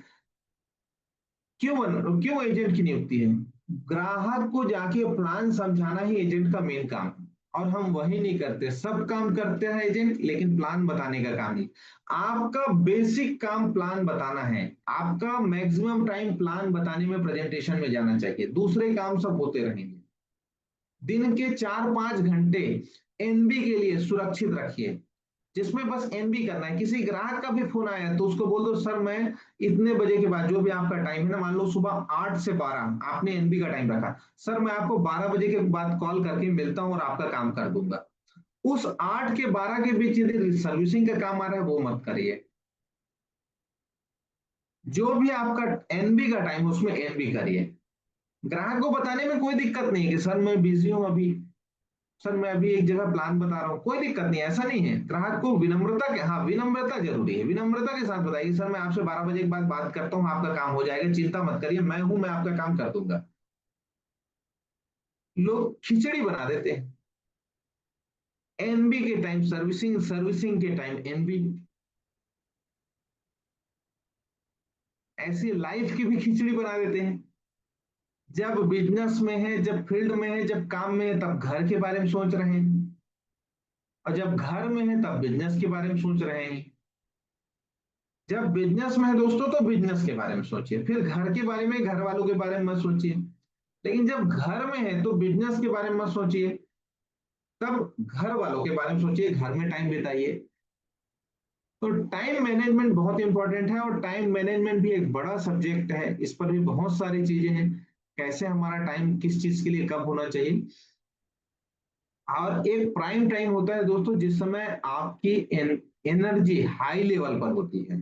क्यों एजेंट की नियुक्ति है? ग्राहक को जाके प्लान समझाना ही एजेंट का मेन काम है। और हम वही नहीं करते, सब काम करते हैं एजेंट, लेकिन प्लान बताने का काम नहीं। आपका बेसिक काम प्लान बताना है। आपका मैक्सिमम टाइम प्लान बताने में, प्रेजेंटेशन में जाना चाहिए, दूसरे काम सब होते रहेंगे। दिन के 4-5 घंटे एनबी के लिए सुरक्षित रखिए, जिसमें बस एनबी करना है। किसी ग्राहक का भी फोन आया तो उसको बोल दो, सर मैं इतने बजे के बाद, जो भी आपका टाइम है ना, मान लो सुबह 8 से 12 आपने एनबी का टाइम रखा, सर मैं आपको 12 बजे के बाद कॉल करके मिलता हूँ और आपका काम कर दूंगा। उस 8 के 12 के बीच यदि सर्विसिंग का काम आ रहा है वो मत करिए। जो भी आपका एनबी का टाइम है उसमें एनबी करिए। ग्राहक को बताने में कोई दिक्कत नहीं है कि सर मैं बिजी हूँ अभी, सर मैं अभी एक जगह प्लान बता रहा हूँ, कोई दिक्कत नहीं है, ऐसा नहीं है। ग्राहक को विनम्रता के, हाँ विनम्रता जरूरी है, विनम्रता के साथ बताइए सर मैं आपसे 12 बजे के बाद बात करता हूँ, आपका काम हो जाएगा, चिंता मत करिए, मैं हूं, मैं आपका काम कर दूंगा। लोग खिचड़ी बना देते हैं। एनबी के टाइम सर्विसिंग, सर्विसिंग के टाइम एनबी, ऐसी लाइफ की भी खिचड़ी बना देते हैं। जब बिजनेस में है, जब फील्ड में है, जब काम में है, तब घर के बारे में सोच रहे हैं, और जब घर में है तब बिजनेस के बारे में सोच रहे हैं। जब बिजनेस में है दोस्तों तो बिजनेस के बारे में सोचिए, फिर घर के बारे में, घर वालों के बारे में मत सोचिए। लेकिन जब घर में है तो बिजनेस के बारे में मत सोचिए, तब घर वालों के बारे में सोचिए, घर में टाइम बिताइए। तो टाइम मैनेजमेंट बहुत इंपॉर्टेंट है, और टाइम मैनेजमेंट भी एक बड़ा सब्जेक्ट है, इस पर भी बहुत सारी चीजें हैं, कैसे हमारा टाइम किस चीज के लिए कब होना चाहिए। और एक प्राइम टाइम होता है दोस्तों, जिस समय आपकी एनर्जी हाई लेवल पर होती है।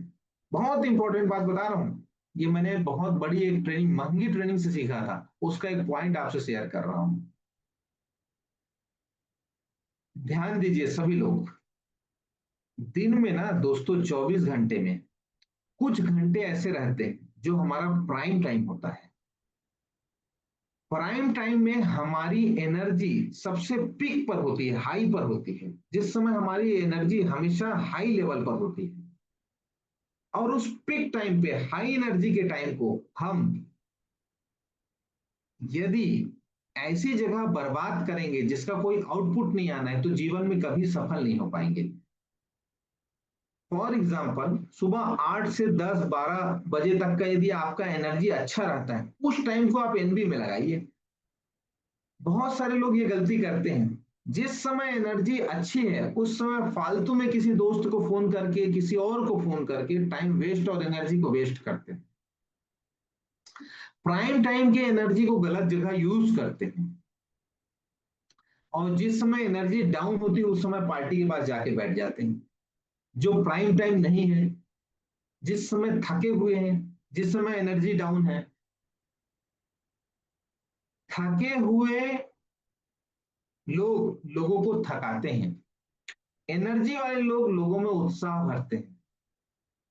बहुत इंपॉर्टेंट बात बता रहा हूँ, ये मैंने बहुत बड़ी एक ट्रेनिंग, महंगी ट्रेनिंग से सीखा था, उसका एक पॉइंट आपसे शेयर कर रहा हूँ। ध्यान दीजिए सभी लोग, दिन में ना दोस्तों 24 घंटे में कुछ घंटे ऐसे रहते हैं जो हमारा प्राइम टाइम होता है। प्राइम टाइम में हमारी एनर्जी सबसे पीक पर होती है, हाई पर होती है, जिस समय हमारी एनर्जी हमेशा हाई लेवल पर होती है। और उस पीक टाइम पे, हाई एनर्जी के टाइम को हम यदि ऐसी जगह बर्बाद करेंगे जिसका कोई आउटपुट नहीं आना है, तो जीवन में कभी सफल नहीं हो पाएंगे। फॉर एग्जाम्पल, सुबह 8 से 10 12 बजे तक का यदि आपका एनर्जी अच्छा रहता है, उस टाइम को आप एनबी में लगाइए। बहुत सारे लोग ये गलती करते हैं, जिस समय एनर्जी अच्छी है उस समय फालतू में किसी दोस्त को फोन करके, किसी और को फोन करके टाइम वेस्ट और एनर्जी को वेस्ट करते हैं। प्राइम टाइम की एनर्जी को गलत जगह यूज करते हैं, और जिस समय एनर्जी डाउन होती है उस समय पार्टी के पास जाके बैठ जाते हैं। जो प्राइम टाइम नहीं है, जिस समय थके हुए हैं, जिस समय एनर्जी डाउन है, थके हुए लोग लोगों को थकाते हैं, एनर्जी वाले लोग लोगों में उत्साह भरते हैं।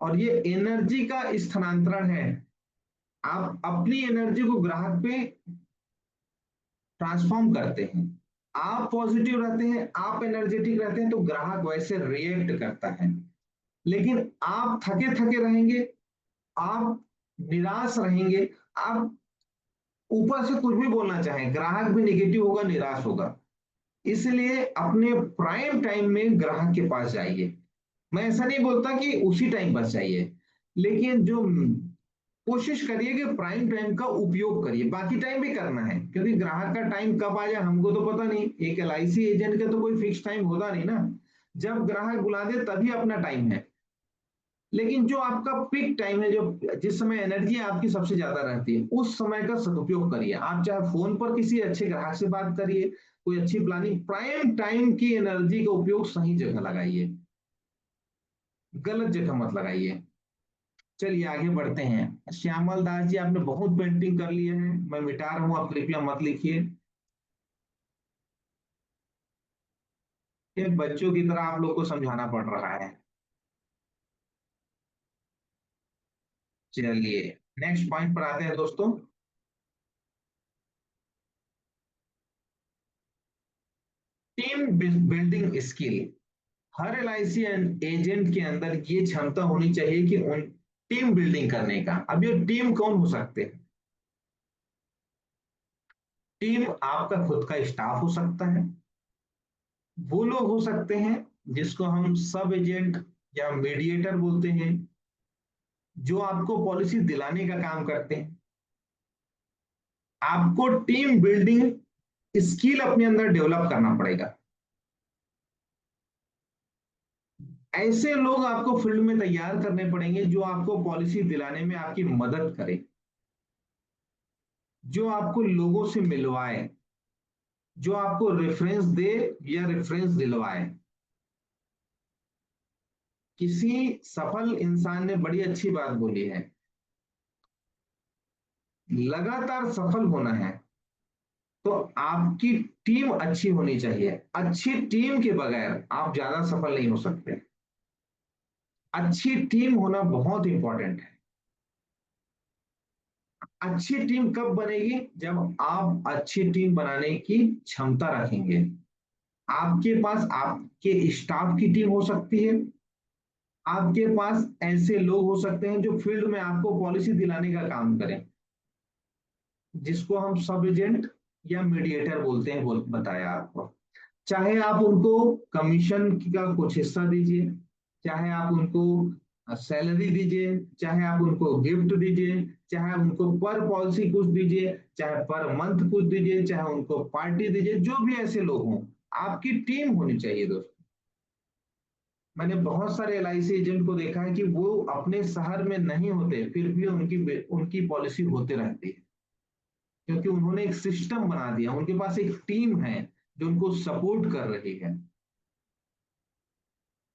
और ये एनर्जी का स्थानांतरण है, आप अपनी एनर्जी को ग्राहक पे ट्रांसफॉर्म करते हैं। आप पॉजिटिव रहते हैं, आप एनर्जेटिक रहते हैं, तो ग्राहक वैसे रिएक्ट करता है। लेकिन आप थके थके रहेंगे, आप निराश रहेंगे, आप ऊपर से कुछ भी बोलना चाहें, ग्राहक भी निगेटिव होगा, निराश होगा। इसलिए अपने प्राइम टाइम में ग्राहक के पास जाइए। मैं ऐसा नहीं बोलता कि उसी टाइम बस जाइए, लेकिन जो कोशिश करिए कि प्राइम टाइम का उपयोग करिए, बाकी टाइम भी करना है, क्योंकि ग्राहक का टाइम कब आ जाए हमको तो पता नहीं। एक एलआईसी एजेंट का तो कोई फिक्स टाइम होता नहीं ना, जब ग्राहक बुला दे तभी अपना टाइम है। लेकिन जो आपका पीक टाइम है, जो जिस समय एनर्जी आपकी सबसे ज्यादा रहती है, उस समय का सदुपयोग करिए। आप चाहे फोन पर किसी अच्छे ग्राहक से बात करिए, कोई अच्छी प्लानिंग, प्राइम टाइम की एनर्जी का उपयोग सही जगह लगाइए, गलत जगह मत लगाइए। चलिए आगे बढ़ते हैं। श्यामल दास जी, आपने बहुत पेंटिंग कर लिए हैं, मैं मिटा रहा हूं, आप कृपया मत लिखिए। एक बच्चों की तरह आप लोग को समझाना पड़ रहा है। चलिए नेक्स्ट पॉइंट पर आते हैं दोस्तों। 。 . 。 . . . . . . . . . . . . . . . . . . . . . . . . . 。 . . . 。 . 。 . . 。 . . 。 . 。 . 。 . 。 . . 。 . 。 . 。 . 。 . टीम बिल्डिंग स्किल, हर एलआईसी एजेंट के अंदर ये क्षमता होनी चाहिए कि उन टीम बिल्डिंग करने का। अब ये टीम कौन हो सकते हैं? टीम आपका खुद का स्टाफ हो सकता है, वो लोग हो सकते हैं जिसको हम सब एजेंट या मीडिएटर बोलते हैं, जो आपको पॉलिसी दिलाने का काम करते हैं। आपको टीम बिल्डिंग स्किल अपने अंदर डेवलप करना पड़ेगा। ऐसे लोग आपको फील्ड में तैयार करने पड़ेंगे जो आपको पॉलिसी दिलाने में आपकी मदद करे, जो आपको लोगों से मिलवाए, जो आपको रेफरेंस दे या रेफरेंस दिलवाए। किसी सफल इंसान ने बड़ी अच्छी बात बोली है, लगातार सफल होना है तो आपकी टीम अच्छी होनी चाहिए। अच्छी टीम के बगैर आप ज्यादा सफल नहीं हो सकते। अच्छी टीम होना बहुत इंपॉर्टेंट है। अच्छी टीम कब बनेगी? जब आप अच्छी टीम बनाने की क्षमता रखेंगे। आपके पास आपके स्टाफ की टीम हो सकती है, आपके पास ऐसे लोग हो सकते हैं जो फील्ड में आपको पॉलिसी दिलाने का काम करें, जिसको हम सब एजेंट या मीडिएटर बोलते हैं, बताया आपको। चाहे आप उनको कमीशन का कुछ हिस्सा दीजिए, चाहे आप उनको सैलरी दीजिए, चाहे आप उनको गिफ्ट दीजिए, चाहे उनको पर पॉलिसी कुछ दीजिए, चाहे पर मंथ कुछ दीजिए, चाहे उनको पार्टी दीजिए, जो भी ऐसे लोग हों, आपकी टीम होनी चाहिए दोस्तों। मैंने बहुत सारे एलआईसी एजेंट को देखा है कि वो अपने शहर में नहीं होते, फिर भी उनकी उनकी पॉलिसी होते रहती है, क्योंकि उन्होंने एक सिस्टम बना दिया, उनके पास एक टीम है जो उनको सपोर्ट कर रही है।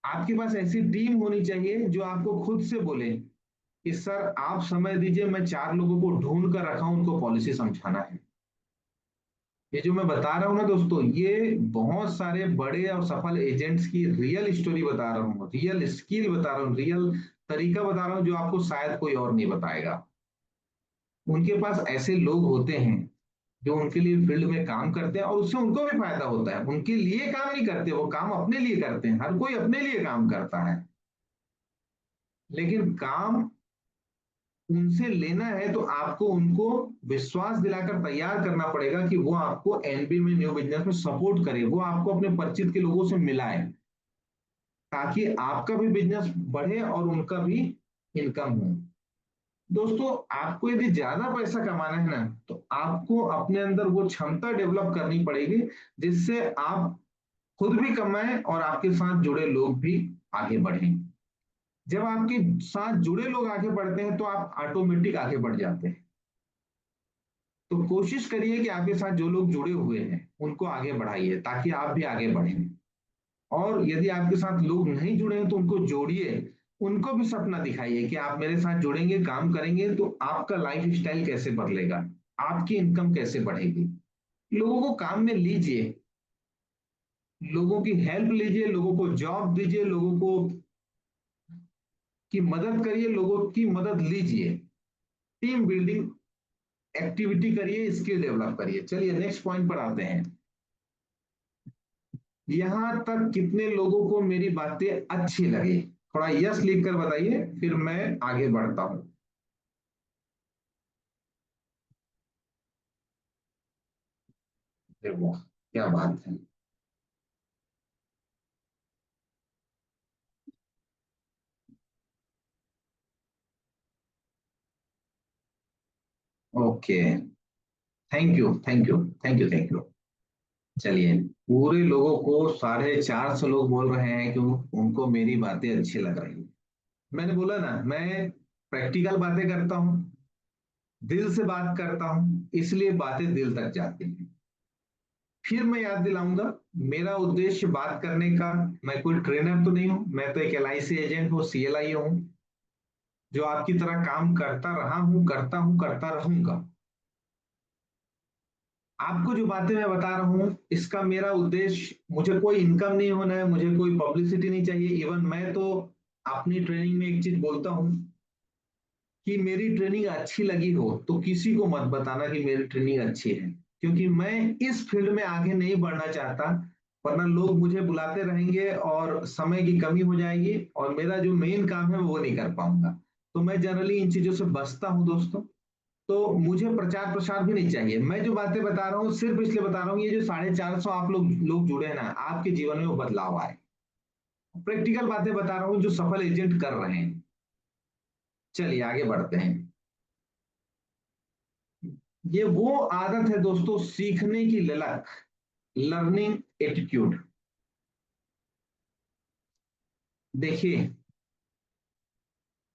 आपके पास ऐसी टीम होनी चाहिए जो आपको खुद से बोले कि सर आप समय दीजिए, मैं 4 लोगों को ढूंढ कर रखा हूं, उनको पॉलिसी समझाना है। ये जो मैं बता रहा हूं ना दोस्तों, ये बहुत सारे बड़े और सफल एजेंट्स की रियल स्टोरी बता रहा हूँ, रियल स्किल बता रहा हूँ, रियल तरीका बता रहा हूँ, जो आपको शायद कोई और नहीं बताएगा। उनके पास ऐसे लोग होते हैं जो उनके लिए फील्ड में काम करते हैं और उससे उनको भी फायदा होता है। उनके लिए काम नहीं करते, वो काम अपने लिए करते हैं, हर कोई अपने लिए काम करता है, लेकिन काम उनसे लेना है तो आपको उनको विश्वास दिलाकर तैयार करना पड़ेगा कि वो आपको एनबी में, न्यू बिजनेस में सपोर्ट करे, वो आपको अपने परिचित के लोगों से मिलाए, ताकि आपका भी बिजनेस बढ़े और उनका भी इनकम हो। दोस्तों, आपको यदि ज्यादा पैसा कमाना है ना, तो आपको अपने अंदर वो क्षमता डेवलप करनी पड़ेगी जिससे आप खुद भी कमाएं और आपके साथ जुड़े लोग भी आगे बढ़ें। जब आपके साथ जुड़े लोग आगे बढ़ते हैं तो आप ऑटोमेटिक आगे बढ़ जाते हैं। तो कोशिश करिए कि आपके साथ जो लोग जुड़े हुए हैं उनको आगे बढ़ाइए, ताकि आप भी आगे बढ़ें। और यदि आपके साथ लोग नहीं जुड़े हैं तो उनको जोड़िए, उनको भी सपना दिखाइए कि आप मेरे साथ जुड़ेंगे, काम करेंगे तो आपका लाइफ स्टाइल कैसे बदलेगा, आपकी इनकम कैसे बढ़ेगी। लोगों को काम में लीजिए, लोगों की हेल्प लीजिए, लोगों को जॉब दीजिए, लोगों को की मदद करिए, लोगों की मदद लीजिए। टीम बिल्डिंग एक्टिविटी करिए, स्किल डेवलप करिए। चलिए नेक्स्ट पॉइंट पर आते हैं। यहां तक कितने लोगों को मेरी बातें अच्छी लगी? थोड़ा यस लिख कर बताइए, फिर मैं आगे बढ़ता हूं। देखो क्या बात है। Okay, thank you thank you thank you thank you. चलिए, पूरे लोगों को 450 लोग बोल रहे हैं कि उनको मेरी बातें अच्छी लग रही है। मैंने बोला ना, मैं प्रैक्टिकल बातें करता हूँ, दिल से बात करता हूँ, इसलिए बातें दिल तक जाती हैं। फिर मैं याद दिलाऊंगा, मेरा उद्देश्य बात करने का, मैं कोई ट्रेनर तो नहीं हूं, मैं तो एक एलआईसी एजेंट हूँ, सीएलआई हूँ, जो आपकी तरह काम करता रहा हूं, करता हूं, करता रहूंगा। आपको जो बातें मैं बता रहा हूं, इसका मेरा उद्देश्य, मुझे कोई इनकम नहीं होना है, मुझे कोई पब्लिसिटी नहीं चाहिए। इवन मैं तो अपनी ट्रेनिंग में एक चीज बोलता हूं कि मेरी ट्रेनिंग अच्छी लगी हो तो किसी को मत बताना कि मेरी ट्रेनिंग अच्छी है, क्योंकि मैं इस फील्ड में आगे नहीं बढ़ना चाहता वरना लोग मुझे बुलाते रहेंगे और समय की कमी हो जाएगी और मेरा जो मेन काम है वो नहीं कर पाऊंगा। तो मैं जनरली इन चीजों से बचता हूँ दोस्तों। तो मुझे प्रचार प्रसार भी नहीं चाहिए। मैं जो बातें बता रहा हूँ सिर्फ इसलिए बता रहा हूँ, ये जो 450 आप लोग जुड़े हैं ना, आपके जीवन में वो बदलाव आए। प्रैक्टिकल बातें बता रहा हूँ जो सफल एजेंट कर रहे हैं। चलिए आगे बढ़ते हैं। ये वो आदत है दोस्तों, सीखने की ललक, लर्निंग एटीट्यूड। देखिए,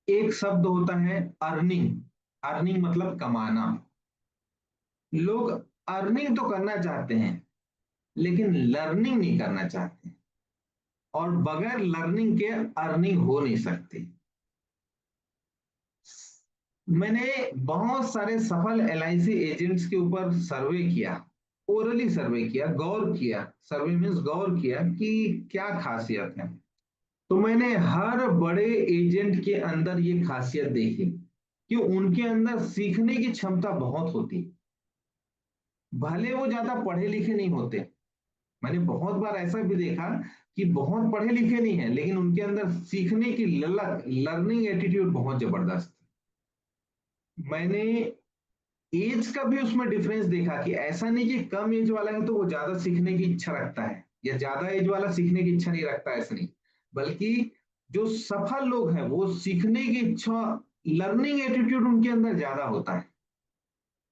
एक शब्द होता है अर्निंग। अर्निंग मतलब कमाना। लोग अर्निंग तो करना चाहते हैं लेकिन लर्निंग नहीं करना चाहते, और बगैर लर्निंग के अर्निंग हो नहीं सकती। मैंने बहुत सारे सफल एलआईसी एजेंट्स के ऊपर सर्वे किया, ओरली सर्वे किया, गौर किया। सर्वे मीन्स गौर किया कि क्या खासियत है। तो मैंने हर बड़े एजेंट के अंदर ये खासियत देखी कि उनके अंदर सीखने की क्षमता बहुत होती। भले वो ज्यादा पढ़े लिखे नहीं होते, मैंने बहुत बार ऐसा भी देखा कि बहुत पढ़े लिखे नहीं है लेकिन उनके अंदर सीखने की ललक, लर्निंग एटीट्यूड बहुत जबरदस्त। मैंने एज का भी उसमें डिफरेंस देखा कि ऐसा नहीं कि कम एज वाला है तो वो ज्यादा सीखने की इच्छा रखता है या ज्यादा एज वाला सीखने की इच्छा नहीं रखता, ऐसा नहीं। बल्कि जो सफल लोग हैं वो सीखने की इच्छा, लर्निंग एटीट्यूड उनके अंदर ज्यादा होता है।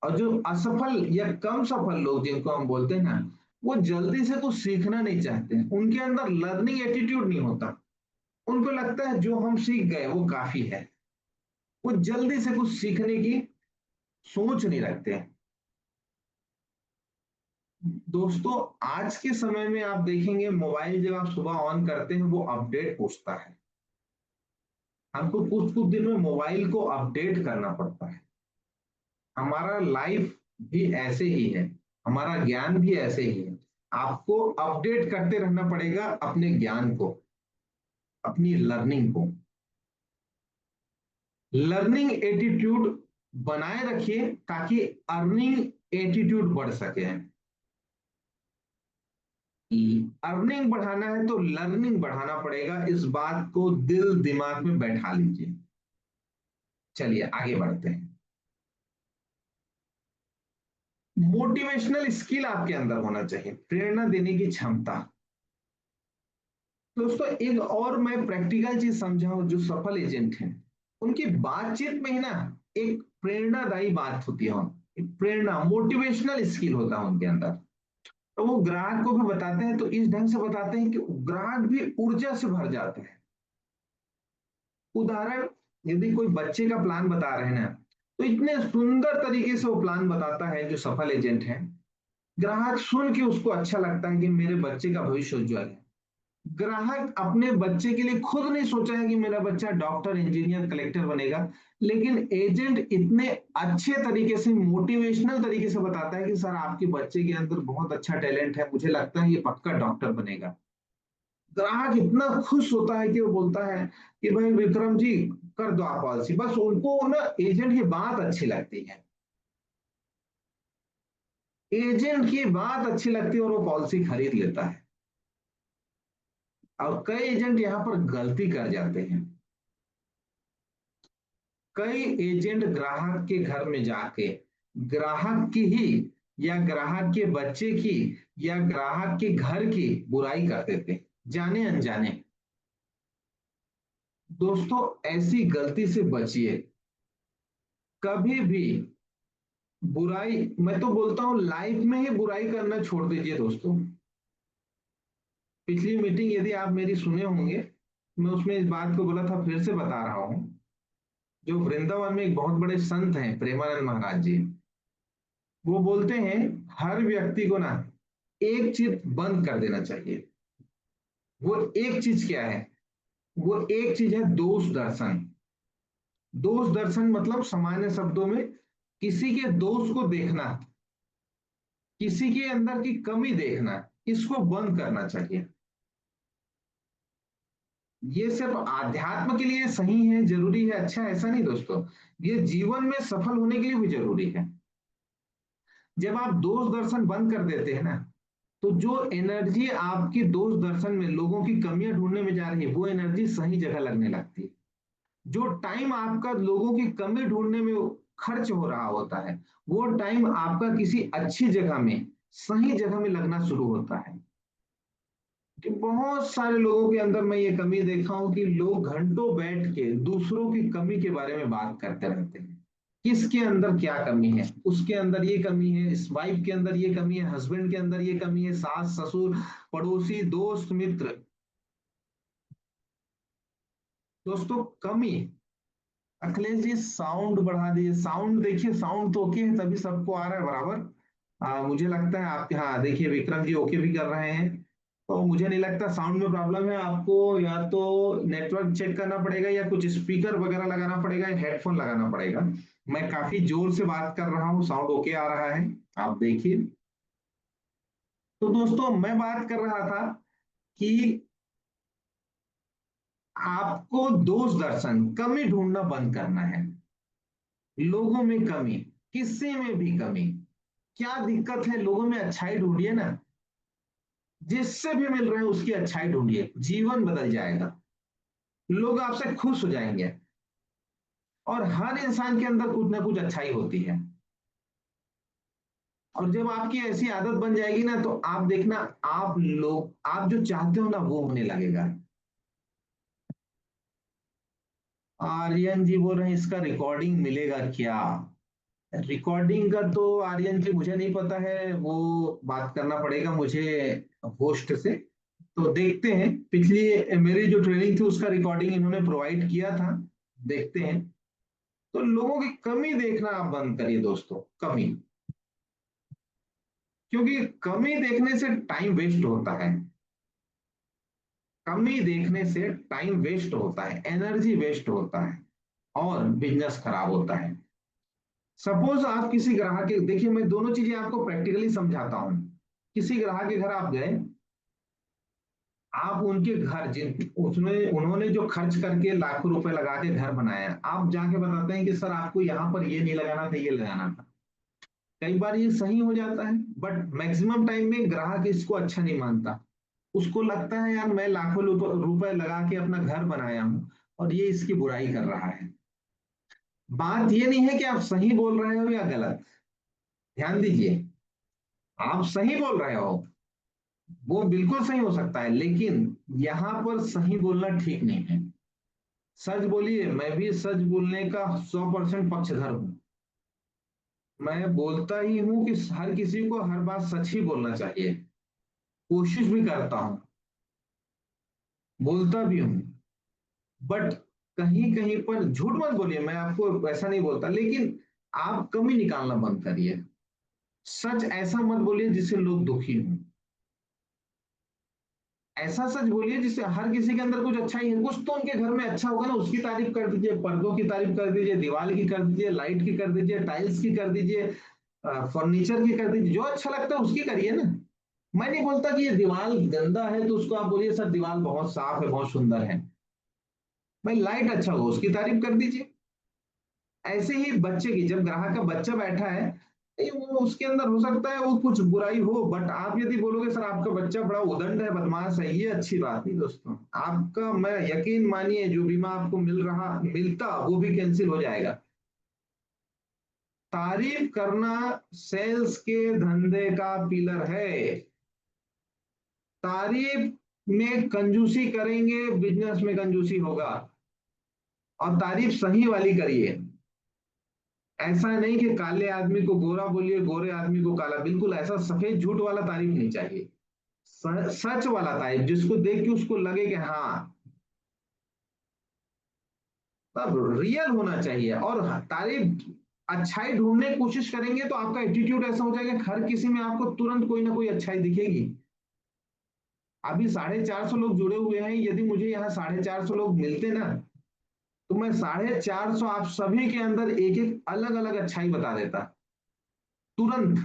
और जो असफल या कम सफल लोग जिनको हम बोलते हैं ना, वो जल्दी से कुछ सीखना नहीं चाहते, उनके अंदर लर्निंग एटीट्यूड नहीं होता। उनको लगता है जो हम सीख गए वो काफी है। वो जल्दी से कुछ सीखने की सोच नहीं रखते। दोस्तों, आज के समय में आप देखेंगे मोबाइल जब आप सुबह ऑन करते हैं वो अपडेट पूछता है। हमको कुछ कुछ दिन में मोबाइल को अपडेट करना पड़ता है। हमारा लाइफ भी ऐसे ही है, हमारा ज्ञान भी ऐसे ही है। आपको अपडेट करते रहना पड़ेगा अपने ज्ञान को, अपनी लर्निंग को। लर्निंग एटीट्यूड बनाए रखिए ताकि अर्निंग एटीट्यूड बढ़ सके। अर्निंग बढ़ाना है तो लर्निंग बढ़ाना पड़ेगा, इस बात को दिल दिमाग में बैठा लीजिए। चलिए आगे बढ़ते हैं। मोटिवेशनल स्किल आपके अंदर होना चाहिए, प्रेरणा देने की क्षमता। दोस्तों, एक और मैं प्रैक्टिकल चीज समझाऊं, जो सफल एजेंट हैं उनकी बातचीत में ही ना एक प्रेरणादायी बात होती है, एक प्रेरणा, मोटिवेशनल स्किल होता है उनके अंदर। तो वो ग्राहक को भी बताते हैं तो इस ढंग से बताते हैं कि ग्राहक भी ऊर्जा से भर जाते हैं। उदाहरण, यदि कोई बच्चे का प्लान बता रहे हैं ना, तो इतने सुंदर तरीके से वो प्लान बताता है जो सफल एजेंट है। ग्राहक सुन के उसको अच्छा लगता है कि मेरे बच्चे का भविष्य उज्जवल है। ग्राहक अपने बच्चे के लिए खुद नहीं सोचा है कि मेरा बच्चा डॉक्टर, इंजीनियर, कलेक्टर बनेगा, लेकिन एजेंट इतने अच्छे तरीके से, मोटिवेशनल तरीके से बताता है कि सर आपके बच्चे के अंदर बहुत अच्छा टैलेंट है, मुझे लगता है ये पक्का डॉक्टर बनेगा। ग्राहक इतना खुश होता है कि वो बोलता है कि भाई विक्रम जी, कर दो आप पॉलिसी। बस उनको ना एजेंट की बात अच्छी लगती है, एजेंट की बात अच्छी लगती है और वो पॉलिसी खरीद लेता है। और कई एजेंट यहाँ पर गलती कर जाते हैं। कई एजेंट ग्राहक के घर में जाके ग्राहक की ही, या ग्राहक के बच्चे की, या ग्राहक के घर की बुराई कर देते हैं, जाने अनजाने। दोस्तों, ऐसी गलती से बचिए। कभी भी बुराई, मैं तो बोलता हूं लाइफ में ही बुराई करना छोड़ दीजिए दोस्तों। पिछली मीटिंग यदि आप मेरी सुने होंगे, मैं उसमें इस बात को बोला था, फिर से बता रहा हूं। जो वृंदावन में एक बहुत बड़े संत हैं, प्रेमानंद महाराज जी, वो बोलते हैं हर व्यक्ति को ना एक चीज बंद कर देना चाहिए। वो एक चीज क्या है? वो एक चीज है दोष दर्शन। दोष दर्शन मतलब सामान्य शब्दों में किसी के दोष को देखना, किसी के अंदर की कमी देखना, इसको बंद करना चाहिए। ये सिर्फ आध्यात्म के लिए सही है, जरूरी है, अच्छा, ऐसा नहीं दोस्तों। ये जीवन में सफल होने के लिए भी जरूरी है। जब आप दोष दर्शन बंद कर देते हैं ना, तो जो एनर्जी आपकी दोष दर्शन में, लोगों की कमियां ढूंढने में जा रही है, वो एनर्जी सही जगह लगने लगती है। जो टाइम आपका लोगों की कमी ढूंढने में खर्च हो रहा होता है, वो टाइम आपका किसी अच्छी जगह में, सही जगह में लगना शुरू होता है। कि बहुत सारे लोगों के अंदर मैं ये कमी देखा हूं कि लोग घंटों बैठ के दूसरों की कमी के बारे में बात करते रहते हैं। किसके अंदर क्या कमी है, उसके अंदर ये कमी है, इस वाइफ के अंदर ये कमी है, हस्बैंड के अंदर ये कमी है, सास ससुर पड़ोसी दोस्त मित्र। दोस्तों कमी, अखिलेश जी साउंड बढ़ा दीजिए, साउंड देखिए, साउंड तो ओके है, तभी सबको आ रहा है बराबर। मुझे लगता है आप, हाँ देखिए विक्रम जी ओके भी कर रहे हैं। तो मुझे नहीं लगता साउंड में प्रॉब्लम है, आपको या तो नेटवर्क चेक करना पड़ेगा या कुछ स्पीकर वगैरह लगाना पड़ेगा या हेडफोन लगाना पड़ेगा। मैं काफी जोर से बात कर रहा हूँ, साउंड ओके आ रहा है, आप देखिए। तो दोस्तों मैं बात कर रहा था कि आपको दोष दर्शन, कमी ढूंढना बंद करना है। लोगों में कमी, किसी में भी कमी, क्या दिक्कत है, लोगों में अच्छाई ढूंढिए ना। जिससे भी मिल रहे हैं उसकी अच्छाई ढूंढिए, जीवन बदल जाएगा, लोग आपसे खुश हो जाएंगे। और हर इंसान के अंदर कुछ ना कुछ अच्छाई होती है। और जब आपकी ऐसी आदत बन जाएगी ना, तो आप देखना, आप जो चाहते हो ना वो होने लगेगा। आर्यन जी बोल रहे हैं इसका रिकॉर्डिंग मिलेगा क्या? रिकॉर्डिंग का तो आर्यन जी मुझे नहीं पता है, वो बात करना पड़ेगा मुझे होस्ट से। तो देखते हैं, पिछली मेरी जो ट्रेनिंग थी उसका रिकॉर्डिंग इन्होंने प्रोवाइड किया था, देखते हैं। तो लोगों की कमी देखना आप बंद करिए दोस्तों, कमी। क्योंकि कमी देखने से टाइम वेस्ट होता है, कमी देखने से टाइम वेस्ट होता है, एनर्जी वेस्ट होता है, और बिजनेस खराब होता है। सपोज आप किसी ग्राहक के, देखिए मैं दोनों चीजें आपको प्रैक्टिकली समझाता हूं। किसी ग्राहक के घर आप गए, आप उनके घर, जिन उसने उन्होंने जो खर्च करके लाखों रुपए लगा के घर बनाया, आप जाके बताते हैं कि सर आपको यहाँ पर ये नहीं लगाना था, ये लगाना था। कई बार ये सही हो जाता है, बट मैक्सिमम टाइम में ग्राहक इसको अच्छा नहीं मानता। उसको लगता है यार मैं लाखों रुपए लगा के अपना घर बनाया हूँ, और ये इसकी बुराई कर रहा है। बात ये नहीं है कि आप सही बोल रहे हो या गलत, ध्यान दीजिए। आप सही बोल रहे हो, वो बिल्कुल सही हो सकता है, लेकिन यहां पर सही बोलना ठीक नहीं है। सच बोलिए, मैं भी सच बोलने का 100% पक्षधर हूं। मैं बोलता ही हूं कि हर किसी को हर बात सच ही बोलना चाहिए, कोशिश भी करता हूं, बोलता भी हूं। बट कहीं कहीं पर झूठ मत बोलिए, मैं आपको ऐसा नहीं बोलता, लेकिन आप कमी निकालना बंद करिए। सच ऐसा मत बोलिए जिससे लोग दुखी हों। ऐसा सच बोलिए जिससे हर किसी के अंदर कुछ अच्छा ही है, कुछ तो उनके घर में अच्छा होगा ना, उसकी तारीफ कर दीजिए, पर्दों की तारीफ कर दीजिए, दीवार की कर दीजिए, लाइट की कर दीजिए, टाइल्स की कर दीजिए, फर्नीचर की कर दीजिए, जो अच्छा लगता है उसकी करिए ना। मैं नहीं बोलता कि ये दीवार गंदा है तो उसको आप बोलिए सर दीवार बहुत साफ है, बहुत सुंदर है। भाई लाइट अच्छा हो उसकी तारीफ कर दीजिए। ऐसे ही बच्चे की, जब ग्राहक का बच्चा बैठा है, वो उसके अंदर हो सकता है वो कुछ बुराई हो, बट आप यदि बोलोगे सर आपका बच्चा बड़ा उदंड है, बदमाश है, ये अच्छी बात नहीं दोस्तों। आपका, मैं यकीन मानिए, जो बीमा आपको मिलता वो भी कैंसिल हो जाएगा। तारीफ करना सेल्स के धंधे का पिलर है। तारीफ में कंजूसी करेंगे, बिजनेस में कंजूसी होगा। और तारीफ सही वाली करिए। ऐसा नहीं कि काले आदमी को गोरा बोलिए, गोरे आदमी को काला, बिल्कुल ऐसा सफेद झूठ वाला तारीफ नहीं चाहिए। सच वाला तारीफ, जिसको देख के उसको लगे कि हाँ, तब रियल होना चाहिए। और तारीफ, अच्छाई ढूंढने की कोशिश करेंगे तो आपका एटीट्यूड ऐसा हो जाएगा कि हर किसी में आपको तुरंत कोई ना कोई अच्छाई दिखेगी। अभी 450 लोग जुड़े हुए हैं, यदि मुझे यहाँ 450 लोग मिलते ना, तो मैं 450 आप सभी के अंदर एक एक अलग अलग अच्छाई बता देता तुरंत।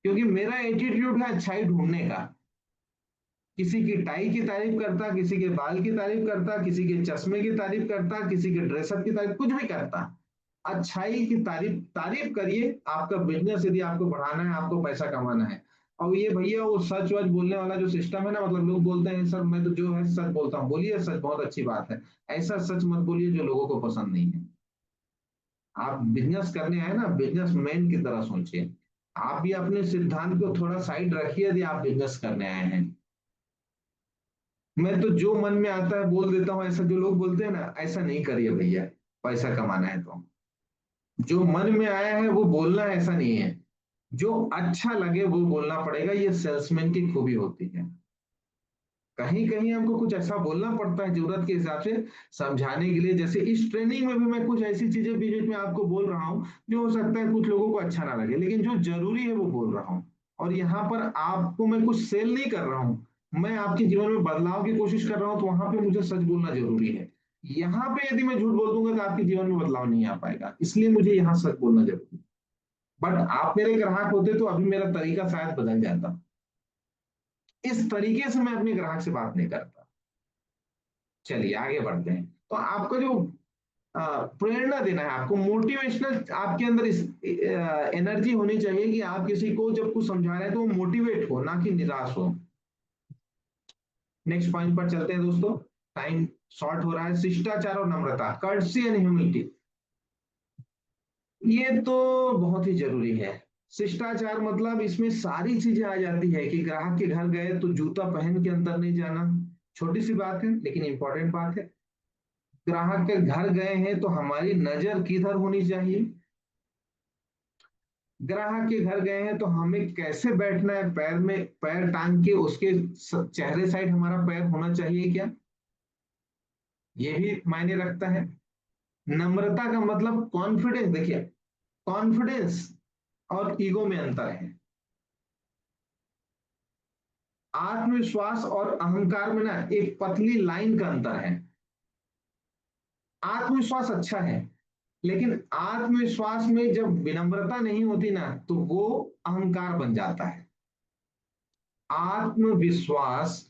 क्योंकि मेरा एटीट्यूड है अच्छाई ढूंढने का। किसी की टाई की तारीफ करता, किसी के बाल की तारीफ करता, किसी के चश्मे की तारीफ करता, किसी के ड्रेसअप की तारीफ, कुछ भी करता। अच्छाई की तारीफ, तारीफ करिए। आपका बिजनेस यदि आपको बढ़ाना है, आपको पैसा कमाना है, और ये भैया वो सच वच बोलने वाला जो सिस्टम है ना, मतलब लोग बोलते हैं सर मैं तो जो है सच बोलता हूँ, बोलिए सच, बहुत अच्छी बात है। ऐसा सच मत बोलिए जो लोगों को पसंद नहीं है। आप बिजनेस करने आए ना, बिजनेसमैन की तरह सोचिए। आप भी अपने सिद्धांत को थोड़ा साइड रखिए यदि आप बिजनेस करने आए हैं। मैं तो जो मन में आता है बोल देता हूँ, ऐसा जो लोग बोलते हैं ना, ऐसा नहीं करिए भैया। पैसा कमाना है तो जो मन में आया है वो बोलना है, ऐसा नहीं है। जो अच्छा लगे वो बोलना पड़ेगा, ये सेल्समैन की खूबी होती है। कहीं कहीं हमको कुछ ऐसा बोलना पड़ता है जरूरत के हिसाब से, समझाने के लिए। जैसे इस ट्रेनिंग में भी मैं कुछ ऐसी चीजें बीच बीच में आपको बोल रहा हूँ जो हो सकता है कुछ लोगों को अच्छा ना लगे, लेकिन जो जरूरी है वो बोल रहा हूँ। और यहाँ पर आपको मैं कुछ सेल नहीं कर रहा हूँ, मैं आपके जीवन में बदलाव की कोशिश कर रहा हूँ, तो वहां पे मुझे सच बोलना जरूरी है। यहाँ पे यदि मैं झूठ बोल दूंगा तो आपके जीवन में बदलाव नहीं आ पाएगा, इसलिए मुझे यहाँ सच बोलना जरूरी है। बट आप मेरे ग्राहक होते तो अभी मेरा तरीका शायद बदल जाता। इस तरीके से मैं अपने ग्राहक से बात नहीं करता। चलिए आगे बढ़ते हैं। तो आपका जो प्रेरणा देना है, आपको मोटिवेशनल, आपके अंदर इस एनर्जी होनी चाहिए कि आप किसी को जब कुछ समझा रहे हैं तो वो मोटिवेट हो, ना कि निराश हो। नेक्स्ट पॉइंट पर चलते हैं दोस्तों, टाइम शॉर्ट हो रहा है। शिष्टाचार और नम्रता, कर्टसी एंड ह्यूमिलिटी, ये तो बहुत ही जरूरी है। शिष्टाचार मतलब इसमें सारी चीजें आ जाती है कि ग्राहक के घर गए तो जूता पहन के अंदर नहीं जाना। छोटी सी बात है लेकिन इंपॉर्टेंट बात है। ग्राहक के घर गए हैं तो हमारी नजर किधर होनी चाहिए। ग्राहक के घर गए हैं तो हमें कैसे बैठना है, पैर में पैर टांग के उसके चेहरे साइड हमारा पैर होना चाहिए क्या, ये भी मायने रखता है। नम्रता का मतलब कॉन्फिडेंस, देखिए कॉन्फिडेंस और ईगो में अंतर है। आत्मविश्वास और अहंकार में ना एक पतली लाइन का अंतर है। आत्मविश्वास अच्छा है, लेकिन आत्मविश्वास में जब विनम्रता नहीं होती ना तो वो अहंकार बन जाता है। आत्मविश्वास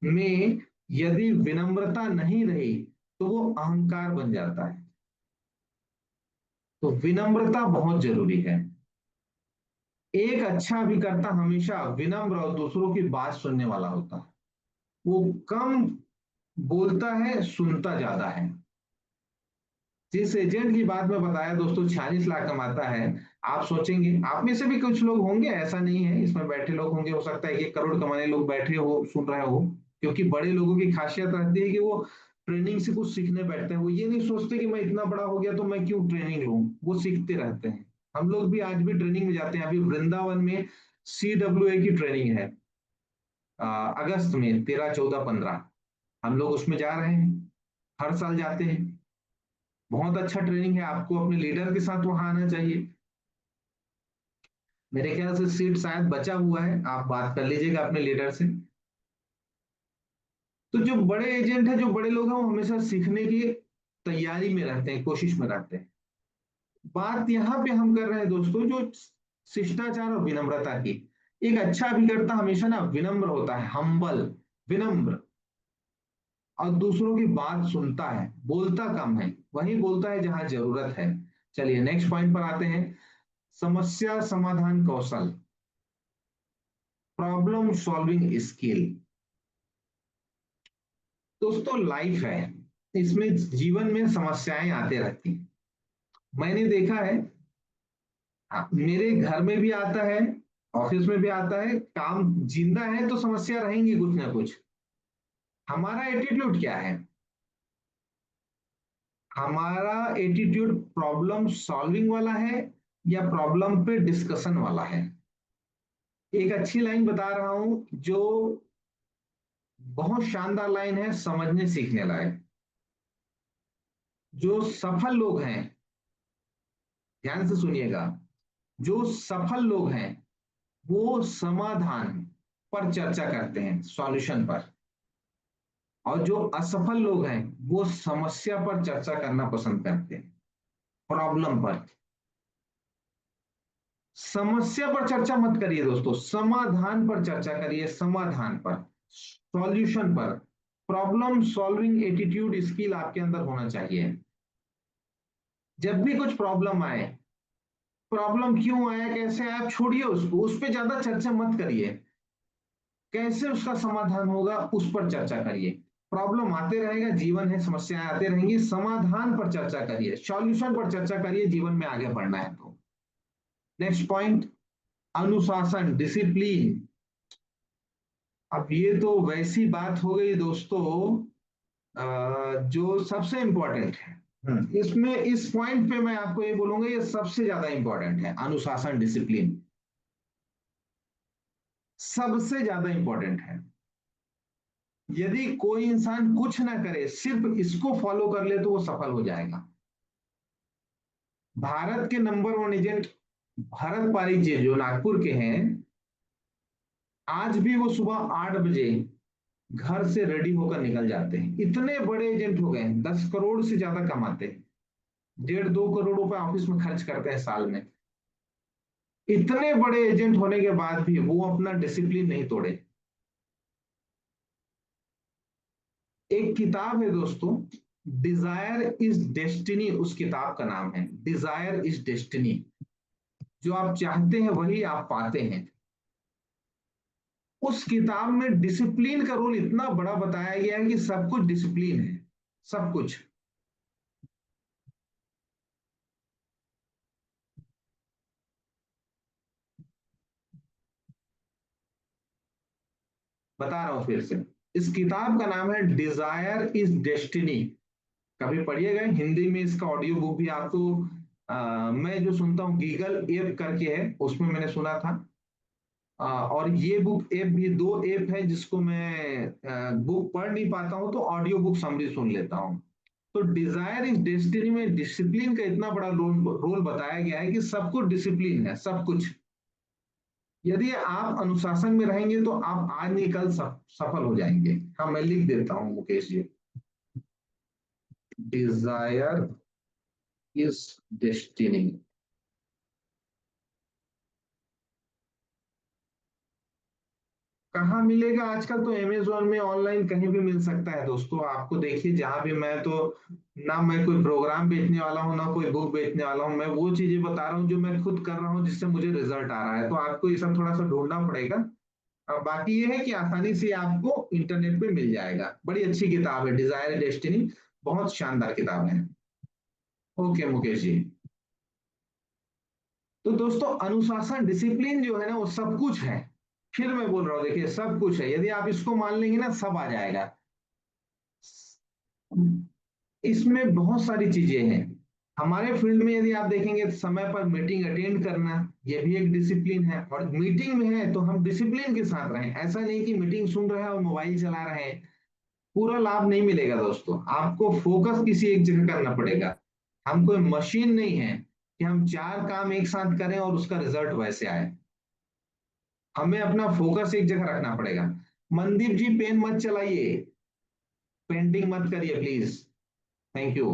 में यदि विनम्रता नहीं रही तो वो अहंकार बन जाता है। तो विनम्रता बहुत जरूरी है। एक अच्छा अभिकर्ता हमेशा विनम्र और दूसरों की बात सुनने वाला होता है। वो कम बोलता है, सुनता ज्यादा है। जिस एजेंट की बात में बताया दोस्तों 46 लाख कमाता है, आप सोचेंगे आप में से भी कुछ लोग होंगे, ऐसा नहीं है, इसमें बैठे लोग होंगे, हो सकता है 1 करोड़ कमाने लोग बैठे हो सुन रहे हो। क्योंकि बड़े लोगों की खासियत रहती है कि वो ट्रेनिंग से कुछ सीखने बैठते हैं। वो ये नहीं सोचते कि मैं इतना बड़ा हो गया तो मैं क्यों ट्रेनिंग लूं, वो सीखते रहते हैं। हम लोग भी आज भी ट्रेनिंग में जाते हैं। अभी वृंदावन में CWA की ट्रेनिंग है, अगस्त में 13, 14, 15 हम लोग उसमें जा रहे हैं, हर साल जाते हैं। बहुत अच्छा ट्रेनिंग है, आपको अपने लीडर के साथ वहां आना चाहिए। मेरे ख्याल से सीट शायद बचा हुआ है, आप बात कर लीजिएगा अपने लीडर से। तो जो बड़े एजेंट है, जो बड़े लोग हैं, वो हमेशा सीखने की तैयारी में रहते हैं, कोशिश में रहते हैं। बात यहाँ पे हम कर रहे हैं दोस्तों जो शिष्टाचार और विनम्रता की। एक अच्छा अभिकर्ता हमेशा ना विनम्र होता है, हम्बल, विनम्र, और दूसरों की बात सुनता है, बोलता कम है, वही बोलता है जहां जरूरत है। चलिए नेक्स्ट पॉइंट पर आते हैं, समस्या समाधान कौशल, प्रॉब्लम सॉल्विंग स्किल। दोस्तों लाइफ है, इसमें जीवन में समस्याएं आते रहती हैं। मैंने देखा है, मेरे घर में भी आता है, ऑफिस में भी आता है, काम जिंदा है तो समस्या रहेंगी कुछ ना कुछ। हमारा एटीट्यूड क्या है, हमारा एटीट्यूड प्रॉब्लम सॉल्विंग वाला है या प्रॉब्लम पे डिस्कशन वाला है। एक अच्छी लाइन बता रहा हूं जो बहुत शानदार लाइन है, समझने सीखने लायक। जो सफल लोग हैं, ध्यान से सुनिएगा, जो सफल लोग हैं वो समाधान पर चर्चा करते हैं, सॉल्यूशन पर। और जो असफल लोग हैं वो समस्या पर चर्चा करना पसंद करते हैं, प्रॉब्लम पर। समस्या पर चर्चा मत करिए दोस्तों, समाधान पर चर्चा करिए, समाधान पर, सॉल्यूशन पर। प्रॉब्लम सॉल्विंग एटीट्यूड स्किल आपके अंदर होना चाहिए। जब भी कुछ प्रॉब्लम आए, प्रॉब्लम क्यों आया, कैसे आया, छोड़िए उसको, उस पर ज्यादा चर्चा मत करिए। कैसे उसका समाधान होगा उस पर चर्चा करिए। प्रॉब्लम आते रहेगा, जीवन है, समस्याएं आते रहेंगी, समाधान पर चर्चा करिए, सॉल्यूशन पर चर्चा करिए, जीवन में आगे बढ़ना है तो। नेक्स्ट पॉइंट, अनुशासन, डिसिप्लिन। अब ये तो वैसी बात हो गई दोस्तों, जो सबसे इंपॉर्टेंट है। इसमें इस पॉइंट पे मैं आपको ये बोलूंगा, ये सबसे ज्यादा इंपॉर्टेंट है, अनुशासन डिसिप्लिन सबसे ज्यादा इंपॉर्टेंट है। यदि कोई इंसान कुछ ना करे, सिर्फ इसको फॉलो कर ले, तो वो सफल हो जाएगा। भारत के number one agent Bharat Parikh ji, जो नागपुर के हैं, आज भी वो सुबह 8 बजे घर से रेडी होकर निकल जाते हैं। इतने बड़े एजेंट हो गए, 10 करोड़ से ज्यादा कमाते हैं, 1.5-2 करोड़ रुपए ऑफिस में खर्च करते हैं साल में। इतने बड़े एजेंट होने के बाद भी वो अपना डिसिप्लिन नहीं तोड़े। एक किताब है दोस्तों, डिजायर इज डेस्टिनी, उस किताब का नाम है डिजायर इज डेस्टिनी। जो आप चाहते हैं वही आप पाते हैं। उस किताब में डिसिप्लिन का रोल इतना बड़ा बताया गया है कि सब कुछ डिसिप्लिन है, सब कुछ। बता रहा हूं फिर से, इस किताब का नाम है डिजायर इज डेस्टिनी। कभी पढ़िएगा, हिंदी में इसका ऑडियो बुक भी आपको मैं जो सुनता हूँ गीगल ऐप करके है, उसमें मैंने सुना था। और ये बुक ऐप भी, दो ऐप है जिसको मैं बुक पढ़ नहीं पाता हूँ तो ऑडियो बुक समरी सुन लेता हूँ। तो डिजायर इज डेस्टिनी में डिसिप्लिन का इतना बड़ा रोल रोल बताया गया है कि सब कुछ डिसिप्लिन है, सब कुछ। यदि आप अनुशासन में रहेंगे तो आप आज नहीं कल सफल हो जाएंगे। हाँ, मैं लिख देता हूँ Mukesh ji, desire is destiny. कहाँ मिलेगा आजकल, तो अमेजोन में ऑनलाइन कहीं भी मिल सकता है दोस्तों। आपको देखिए, जहां भी, मैं तो ना मैं कोई प्रोग्राम बेचने वाला हूँ ना कोई बुक बेचने वाला हूँ, मैं वो चीजें बता रहा हूँ जो मैं खुद कर रहा हूँ, जिससे मुझे रिजल्ट आ रहा है। तो आपको ये सब थोड़ा सा ढूंढना पड़ेगा। बाकी ये है कि आसानी से आपको इंटरनेट पे मिल जाएगा। बड़ी अच्छी किताब है डिजायर डेस्टिनी, बहुत शानदार किताब है। ओके मुकेश जी। तो दोस्तों, अनुशासन डिसिप्लिन जो है ना, वो सब कुछ है। फिर मैं बोल रहा हूँ, देखिए सब कुछ है, यदि आप इसको मान लेंगे ना, सब आ जाएगा। इसमें बहुत सारी चीजें हैं। हमारे फील्ड में यदि आप देखेंगे, तो समय पर मीटिंग अटेंड करना, यह भी एक डिसिप्लिन है। और मीटिंग में है तो हम डिसिप्लिन के साथ रहें, ऐसा नहीं कि मीटिंग सुन रहे हैं और मोबाइल चला रहे हैं। पूरा लाभ नहीं मिलेगा दोस्तों, आपको फोकस किसी एक जगह करना पड़ेगा। हम कोई मशीन नहीं है कि हम चार काम एक साथ करें और उसका रिजल्ट वैसे आए। हमें अपना फोकस एक जगह रखना पड़ेगा। मनदीप जी, पेन मत चलाइए, पेंटिंग मत करिए प्लीज। Thank you.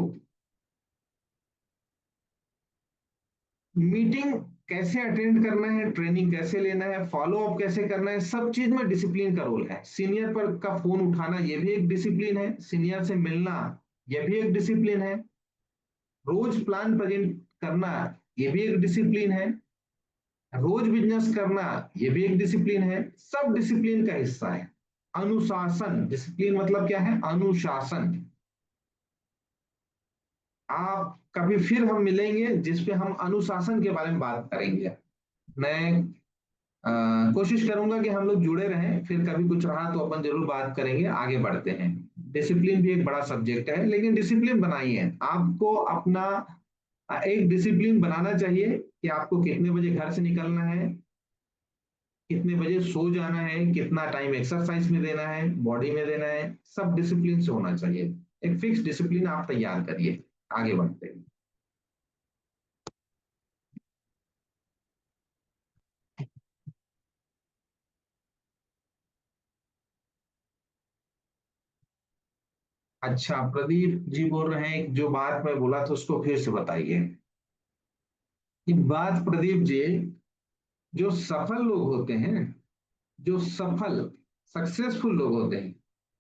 मीटिंग कैसे अटेंड करना है, ट्रेनिंग कैसे लेना है, फॉलो अप कैसे करना है, सब चीज में डिसिप्लिन का रोल है। सीनियर पर का फोन उठाना, ये भी एक डिसिप्लिन है। सीनियर से मिलना, ये भी एक डिसिप्लिन है। रोज प्लान प्रेजेंट करना, ये भी एक डिसिप्लिन है। रोज बिजनेस करना, ये भी एक डिसिप्लिन है। सब डिसिप्लिन का हिस्सा है। अनुशासन, डिसिप्लिन मतलब क्या है, अनुशासन। आप कभी फिर हम मिलेंगे जिसपे हम अनुशासन के बारे में बात करेंगे। मैं कोशिश करूंगा कि हम लोग जुड़े रहें, फिर कभी कुछ रहा तो अपन जरूर बात करेंगे, आगे बढ़ते हैं। डिसिप्लिन भी एक बड़ा सब्जेक्ट है, लेकिन डिसिप्लिन बनाइए। आपको अपना एक डिसिप्लिन बनाना चाहिए कि आपको कितने बजे घर से निकलना है, कितने बजे सो जाना है, कितना टाइम एक्सरसाइज में देना है, बॉडी में देना है, सब डिसिप्लिन से होना चाहिए। एक फिक्स डिसिप्लिन आप तैयार करिए, आगे बढ़ते हैं। अच्छा, प्रदीप जी बोल रहे हैं, जो बात मैं बोला था उसको फिर से बताइए। कि बात प्रदीप जी, जो सफल लोग होते हैं, जो सफल सक्सेसफुल लोग होते हैं,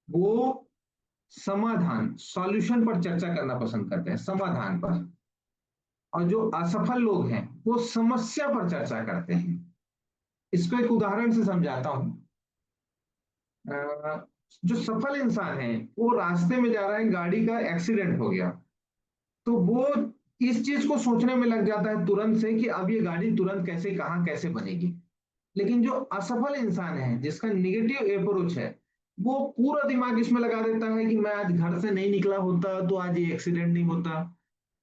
वो समाधान, सॉल्यूशन पर चर्चा करना पसंद करते हैं, समाधान पर। और जो असफल लोग हैं वो समस्या पर चर्चा करते हैं। इसको एक उदाहरण से समझाता हूं। जो सफल इंसान है वो रास्ते में जा रहा है, गाड़ी का एक्सीडेंट हो गया, तो वो इस चीज को सोचने में लग जाता है तुरंत से कि अब ये गाड़ी तुरंत कैसे कहाँ कैसे बनेगी। लेकिन जो असफल इंसान है जिसका निगेटिव अप्रोच है, वो पूरा दिमाग इसमें लगा देता है कि मैं आज घर से नहीं निकला होता तो आज ये एक्सीडेंट नहीं होता,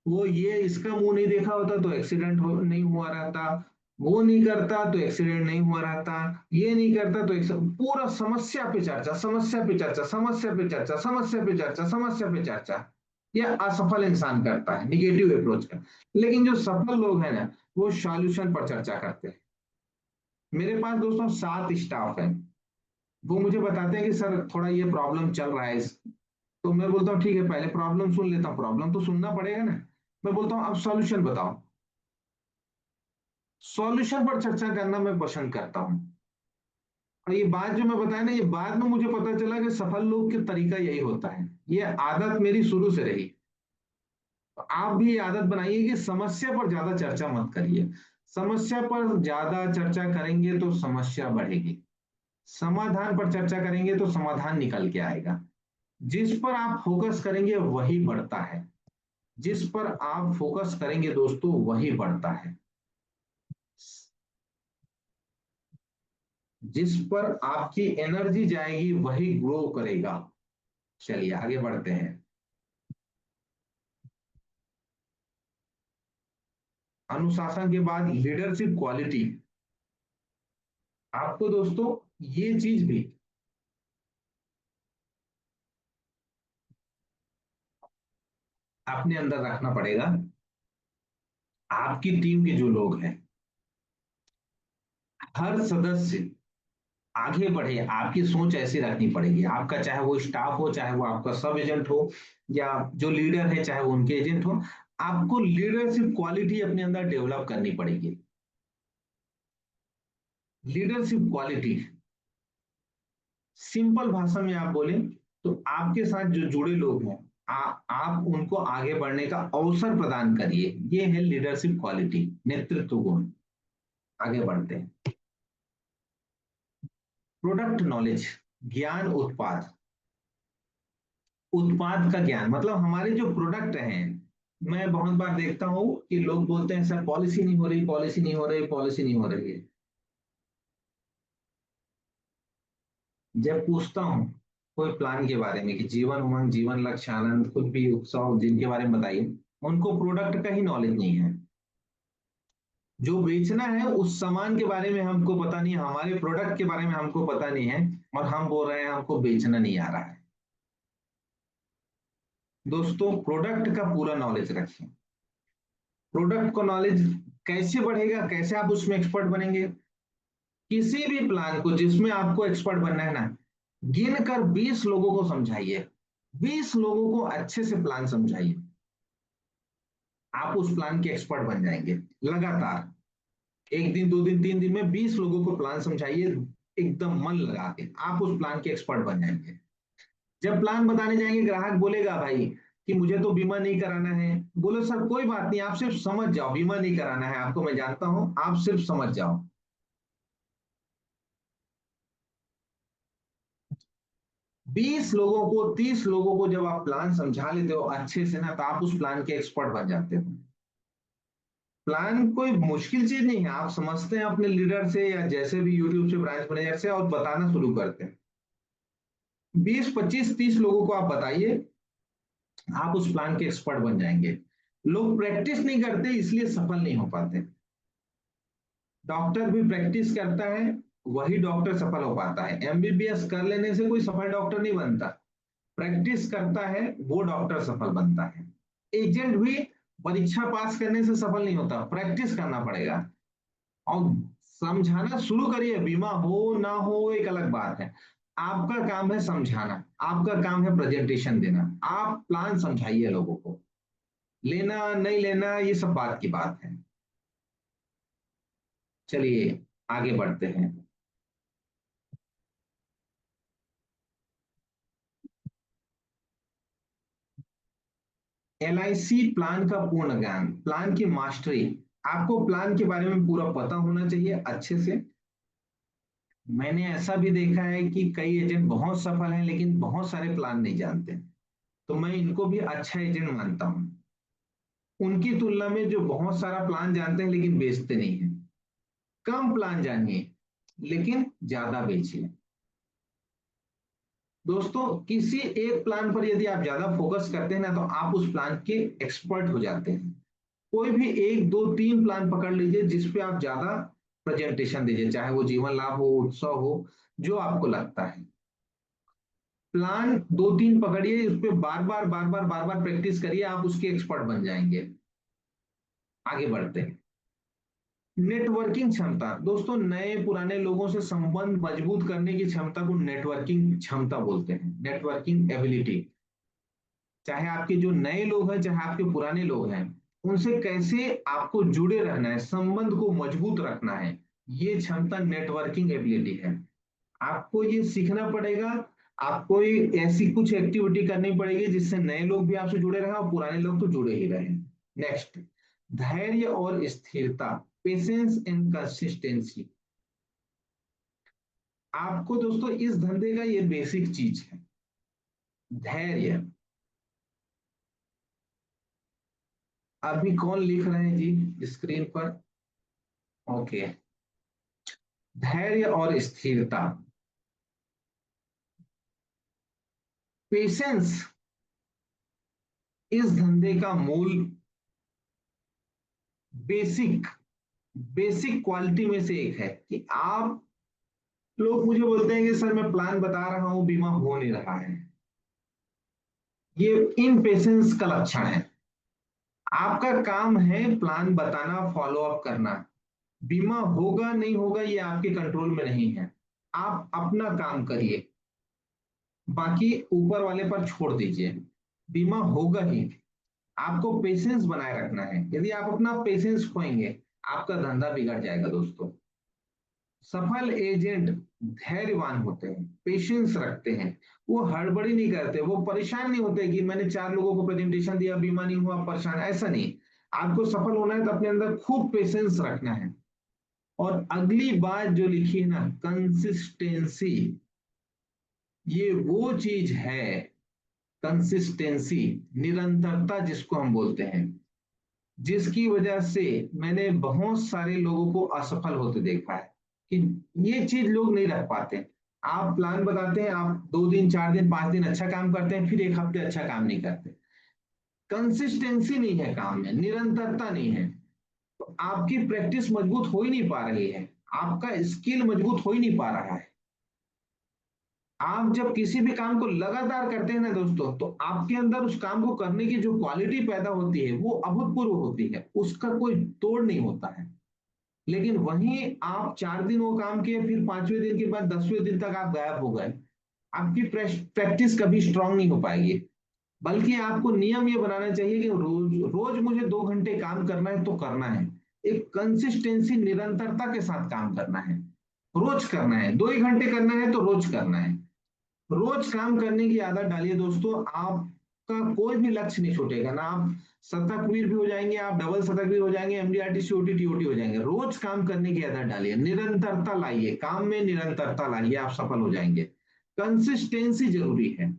वो ये इसका मुंह नहीं देखा होता तो एक्सीडेंट नहीं हुआ रहता, वो नहीं करता तो एक्सीडेंट नहीं हुआ रहता, ये नहीं करता तो पूरा समस्या पे चर्चा, समस्या पे चर्चा, समस्या पे चर्चा, समस्या पे चर्चा, समस्या पे चर्चा। यह असफल इंसान करता है निगेटिव अप्रोच का। लेकिन जो सफल लोग हैं ना, वो सॉल्यूशन पर चर्चा करते हैं। मेरे पास दोस्तों 7 स्टाफ है, वो मुझे बताते हैं कि सर थोड़ा ये प्रॉब्लम चल रहा है तो मैं बोलता हूँ ठीक है, पहले प्रॉब्लम सुन लेता हूँ, प्रॉब्लम तो सुनना पड़ेगा ना। मैं बोलता हूँ अब सॉल्यूशन बताओ। सॉल्यूशन पर चर्चा करना मैं पसंद करता हूँ। और ये बात जो मैं बताया ना, ये बाद में मुझे पता चला कि सफल लोग के तरीका यही होता है, ये आदत मेरी शुरू से रही। तो आप भी ये आदत बनाइए कि समस्या पर ज्यादा चर्चा मत करिए। समस्या पर ज्यादा चर्चा करेंगे तो समस्या बढ़ेगी, समाधान पर चर्चा करेंगे तो समाधान निकल के आएगा। जिस पर आप फोकस करेंगे वही बढ़ता है, जिस पर आप फोकस करेंगे दोस्तों वही बढ़ता है, जिस पर आपकी एनर्जी जाएगी वही ग्रो करेगा। चलिए आगे बढ़ते हैं। अनुशासन के बाद लीडरशिप क्वालिटी। आपको दोस्तों ये चीज भी अपने अंदर रखना पड़ेगा। आपकी टीम के जो लोग हैं, हर सदस्य आगे बढ़े, आपकी सोच ऐसी रखनी पड़ेगी। आपका चाहे वो स्टाफ हो, चाहे वो आपका सब एजेंट हो, या जो लीडर है चाहे वो उनके एजेंट हो, आपको लीडरशिप क्वालिटी अपने अंदर डेवलप करनी पड़ेगी। लीडरशिप क्वालिटी सिंपल भाषा में आप बोलें तो आपके साथ जो जुड़े लोग हैं, आप उनको आगे बढ़ने का अवसर प्रदान करिए। ये है लीडरशिप क्वालिटी, नेतृत्व गुण। आगे बढ़ते हैं। प्रोडक्ट नॉलेज, ज्ञान उत्पाद। उत्पाद का ज्ञान मतलब हमारे जो प्रोडक्ट हैं। मैं बहुत बार देखता हूँ कि लोग बोलते हैं सर पॉलिसी नहीं हो रही, पॉलिसी नहीं हो रही, पॉलिसी नहीं हो रही है। जब पूछता हूँ कोई प्लान के बारे में कि जीवन उमंग, जीवन लक्ष्य, आनंद, खुद भी उत्सव, जिनके बारे में बताइए, उनको प्रोडक्ट का ही नॉलेज नहीं है। जो बेचना है उस सामान के बारे में हमको पता नहीं है, हमारे प्रोडक्ट के बारे में हमको पता नहीं है, और हम बोल रहे हैं हमको बेचना नहीं आ रहा है। दोस्तों प्रोडक्ट का पूरा नॉलेज रखें। प्रोडक्ट को नॉलेज कैसे बढ़ेगा, कैसे आप उसमें एक्सपर्ट बनेंगे? किसी भी प्लान को जिसमें आपको एक्सपर्ट बनना है ना, गिन कर 20 लोगों को समझाइए, 20 लोगों को अच्छे से प्लान समझाइए, आप उस प्लान के एक्सपर्ट बन जाएंगे। लगातार 1 दिन 2 दिन 3 दिन में 20 लोगों को प्लान समझाइए, एकदम मन लगा के आप उस प्लान के एक्सपर्ट बन जाएंगे। जब प्लान बताने जाएंगे ग्राहक बोलेगा भाई कि मुझे तो बीमा नहीं कराना है, बोलो सर कोई बात नहीं, आप सिर्फ समझ जाओ, बीमा नहीं कराना है आपको, मैं जानता हूं, आप सिर्फ समझ जाओ। 20 लोगों को, 30 लोगों को जब आप प्लान समझा लेते हो अच्छे से ना, तो आप उस प्लान के एक्सपर्ट बन जाते हो। प्लान कोई मुश्किल चीज नहीं है, आप समझते हैं अपने लीडर से या जैसे भी यूट्यूब से, ब्रांच मैनेजर से, और बताना शुरू करते हैं। 20 25 30 लोगों को आप बताइए, आप उस प्लान के एक्सपर्ट बन जाएंगे। लोग प्रैक्टिस नहीं करते इसलिए सफल नहीं हो पाते। डॉक्टर भी प्रैक्टिस करता है, वही डॉक्टर सफल हो पाता है। एमबीबीएस कर लेने से कोई सफल डॉक्टर नहीं बनता, प्रैक्टिस करता है वो डॉक्टर सफल बनता है। एजेंट भी परीक्षा पास करने से सफल नहीं होता, प्रैक्टिस करना पड़ेगा। और समझाना शुरू करिए, बीमा हो ना हो एक अलग बात है। आपका काम है समझाना, आपका काम है प्रेजेंटेशन देना, आप प्लान समझाइए लोगों को। लेना नहीं लेना ये सब बात की बात है। चलिए आगे बढ़ते हैं। LIC प्लान का पूर्ण ज्ञान, प्लान की मास्टरी। आपको प्लान के बारे में पूरा पता होना चाहिए अच्छे से। मैंने ऐसा भी देखा है कि कई एजेंट बहुत सफल हैं लेकिन बहुत सारे प्लान नहीं जानते, तो मैं इनको भी अच्छा एजेंट मानता हूँ उनकी तुलना में जो बहुत सारा प्लान जानते हैं लेकिन बेचते नहीं है। कम प्लान जानिए लेकिन ज्यादा बेचिए। दोस्तों, किसी एक प्लान पर यदि आप ज्यादा फोकस करते हैं ना तो आप उस प्लान के एक्सपर्ट हो जाते हैं। कोई भी एक दो तीन प्लान पकड़ लीजिए जिसपे आप ज्यादा प्रेजेंटेशन दीजिए, चाहे वो जीवन लाभ हो, उत्सव हो, जो आपको लगता है। प्लान दो तीन पकड़िए, उस पर बार बार प्रैक्टिस करिए, आप उसके एक्सपर्ट बन जाएंगे। आगे बढ़ते हैं। नेटवर्किंग क्षमता। दोस्तों, नए पुराने लोगों से संबंध मजबूत करने की क्षमता को नेटवर्किंग क्षमता बोलते हैं, नेटवर्किंग एबिलिटी। चाहे आपके जो नए लोग हैं चाहे आपके पुराने लोग हैं, उनसे कैसे आपको जुड़े रहना है, संबंध को मजबूत रखना है, ये क्षमता नेटवर्किंग एबिलिटी है। आपको ये सीखना पड़ेगा। आपको ये ऐसी कुछ एक्टिविटी करनी पड़ेगी जिससे नए लोग भी आपसे जुड़े रहे और पुराने लोग तो जुड़े ही रहे। नेक्स्ट, धैर्य और स्थिरता, पेशेंस एंड कंसिस्टेंसी। आपको दोस्तों इस धंधे का ये बेसिक चीज है, धैर्य। अभी कौन लिख रहे हैं जी स्क्रीन पर? ओके। धैर्य और स्थिरता, पेशेंस इस धंधे का मूल बेसिक बेसिक क्वालिटी में से एक है कि आप लोग मुझे बोलते हैं कि सर मैं प्लान बता रहा हूं बीमा हो नहीं रहा है, ये इनपेशेंस का लक्षण है। आपका काम है प्लान बताना, फॉलो अप करना। बीमा होगा नहीं होगा ये आपके कंट्रोल में नहीं है। आप अपना काम करिए, बाकी ऊपर वाले पर छोड़ दीजिए। बीमा होगा ही। आपको पेशेंस बनाए रखना है। यदि आप अपना पेशेंस खोएंगे आपका धंधा बिगड़ जाएगा दोस्तों। सफल एजेंट धैर्यवान होते हैं, पेशेंस रखते हैं, वो हड़बड़ी नहीं करते, वो परेशान नहीं होते कि मैंने चार लोगों को प्रेजेंटेशन दिया बीमा नहीं हुआ परेशान, ऐसा नहीं। आपको सफल होना है तो अपने अंदर खूब पेशेंस रखना है। और अगली बात जो लिखी है ना, कंसिस्टेंसी, ये वो चीज है, कंसिस्टेंसी, निरंतरता जिसको हम बोलते हैं, जिसकी वजह से मैंने बहुत सारे लोगों को असफल होते देखा है कि ये चीज लोग नहीं रख पाते। आप प्लान बताते हैं, आप 2 दिन 4 दिन 5 दिन अच्छा काम करते हैं, फिर एक हफ्ते अच्छा काम नहीं करते। कंसिस्टेंसी नहीं है काम में, निरंतरता नहीं है, तो आपकी प्रैक्टिस मजबूत हो ही नहीं पा रही है, आपका स्किल मजबूत हो ही नहीं पा रहा है। आप जब किसी भी काम को लगातार करते हैं ना दोस्तों, तो आपके अंदर उस काम को करने की जो क्वालिटी पैदा होती है वो अभूतपूर्व होती है, उसका कोई तोड़ नहीं होता है। लेकिन वहीं आप 4 दिन वो काम किए, फिर 5वें दिन के बाद 10वें दिन तक आप गायब हो गए, आपकी प्रैक्टिस कभी स्ट्रांग नहीं हो पाएगी। बल्कि आपको नियम ये बनाना चाहिए कि रोज रोज मुझे 2 घंटे काम करना है तो करना है। एक कंसिस्टेंसी, निरंतरता के साथ काम करना है, रोज करना है। 2 ही घंटे करना है तो रोज करना है। रोज काम करने की आदत डालिए दोस्तों, आपका कोई भी लक्ष्य नहीं छूटेगा ना। आप शतकवीर भी हो जाएंगे, आप डबल शतकवीर हो जाएंगे, MDRT COT TOT हो जाएंगे। रोज काम करने की आदत डालिए, निरंतरता लाइए, काम में निरंतरता लाइए, आप सफल हो जाएंगे। कंसिस्टेंसी जरूरी है,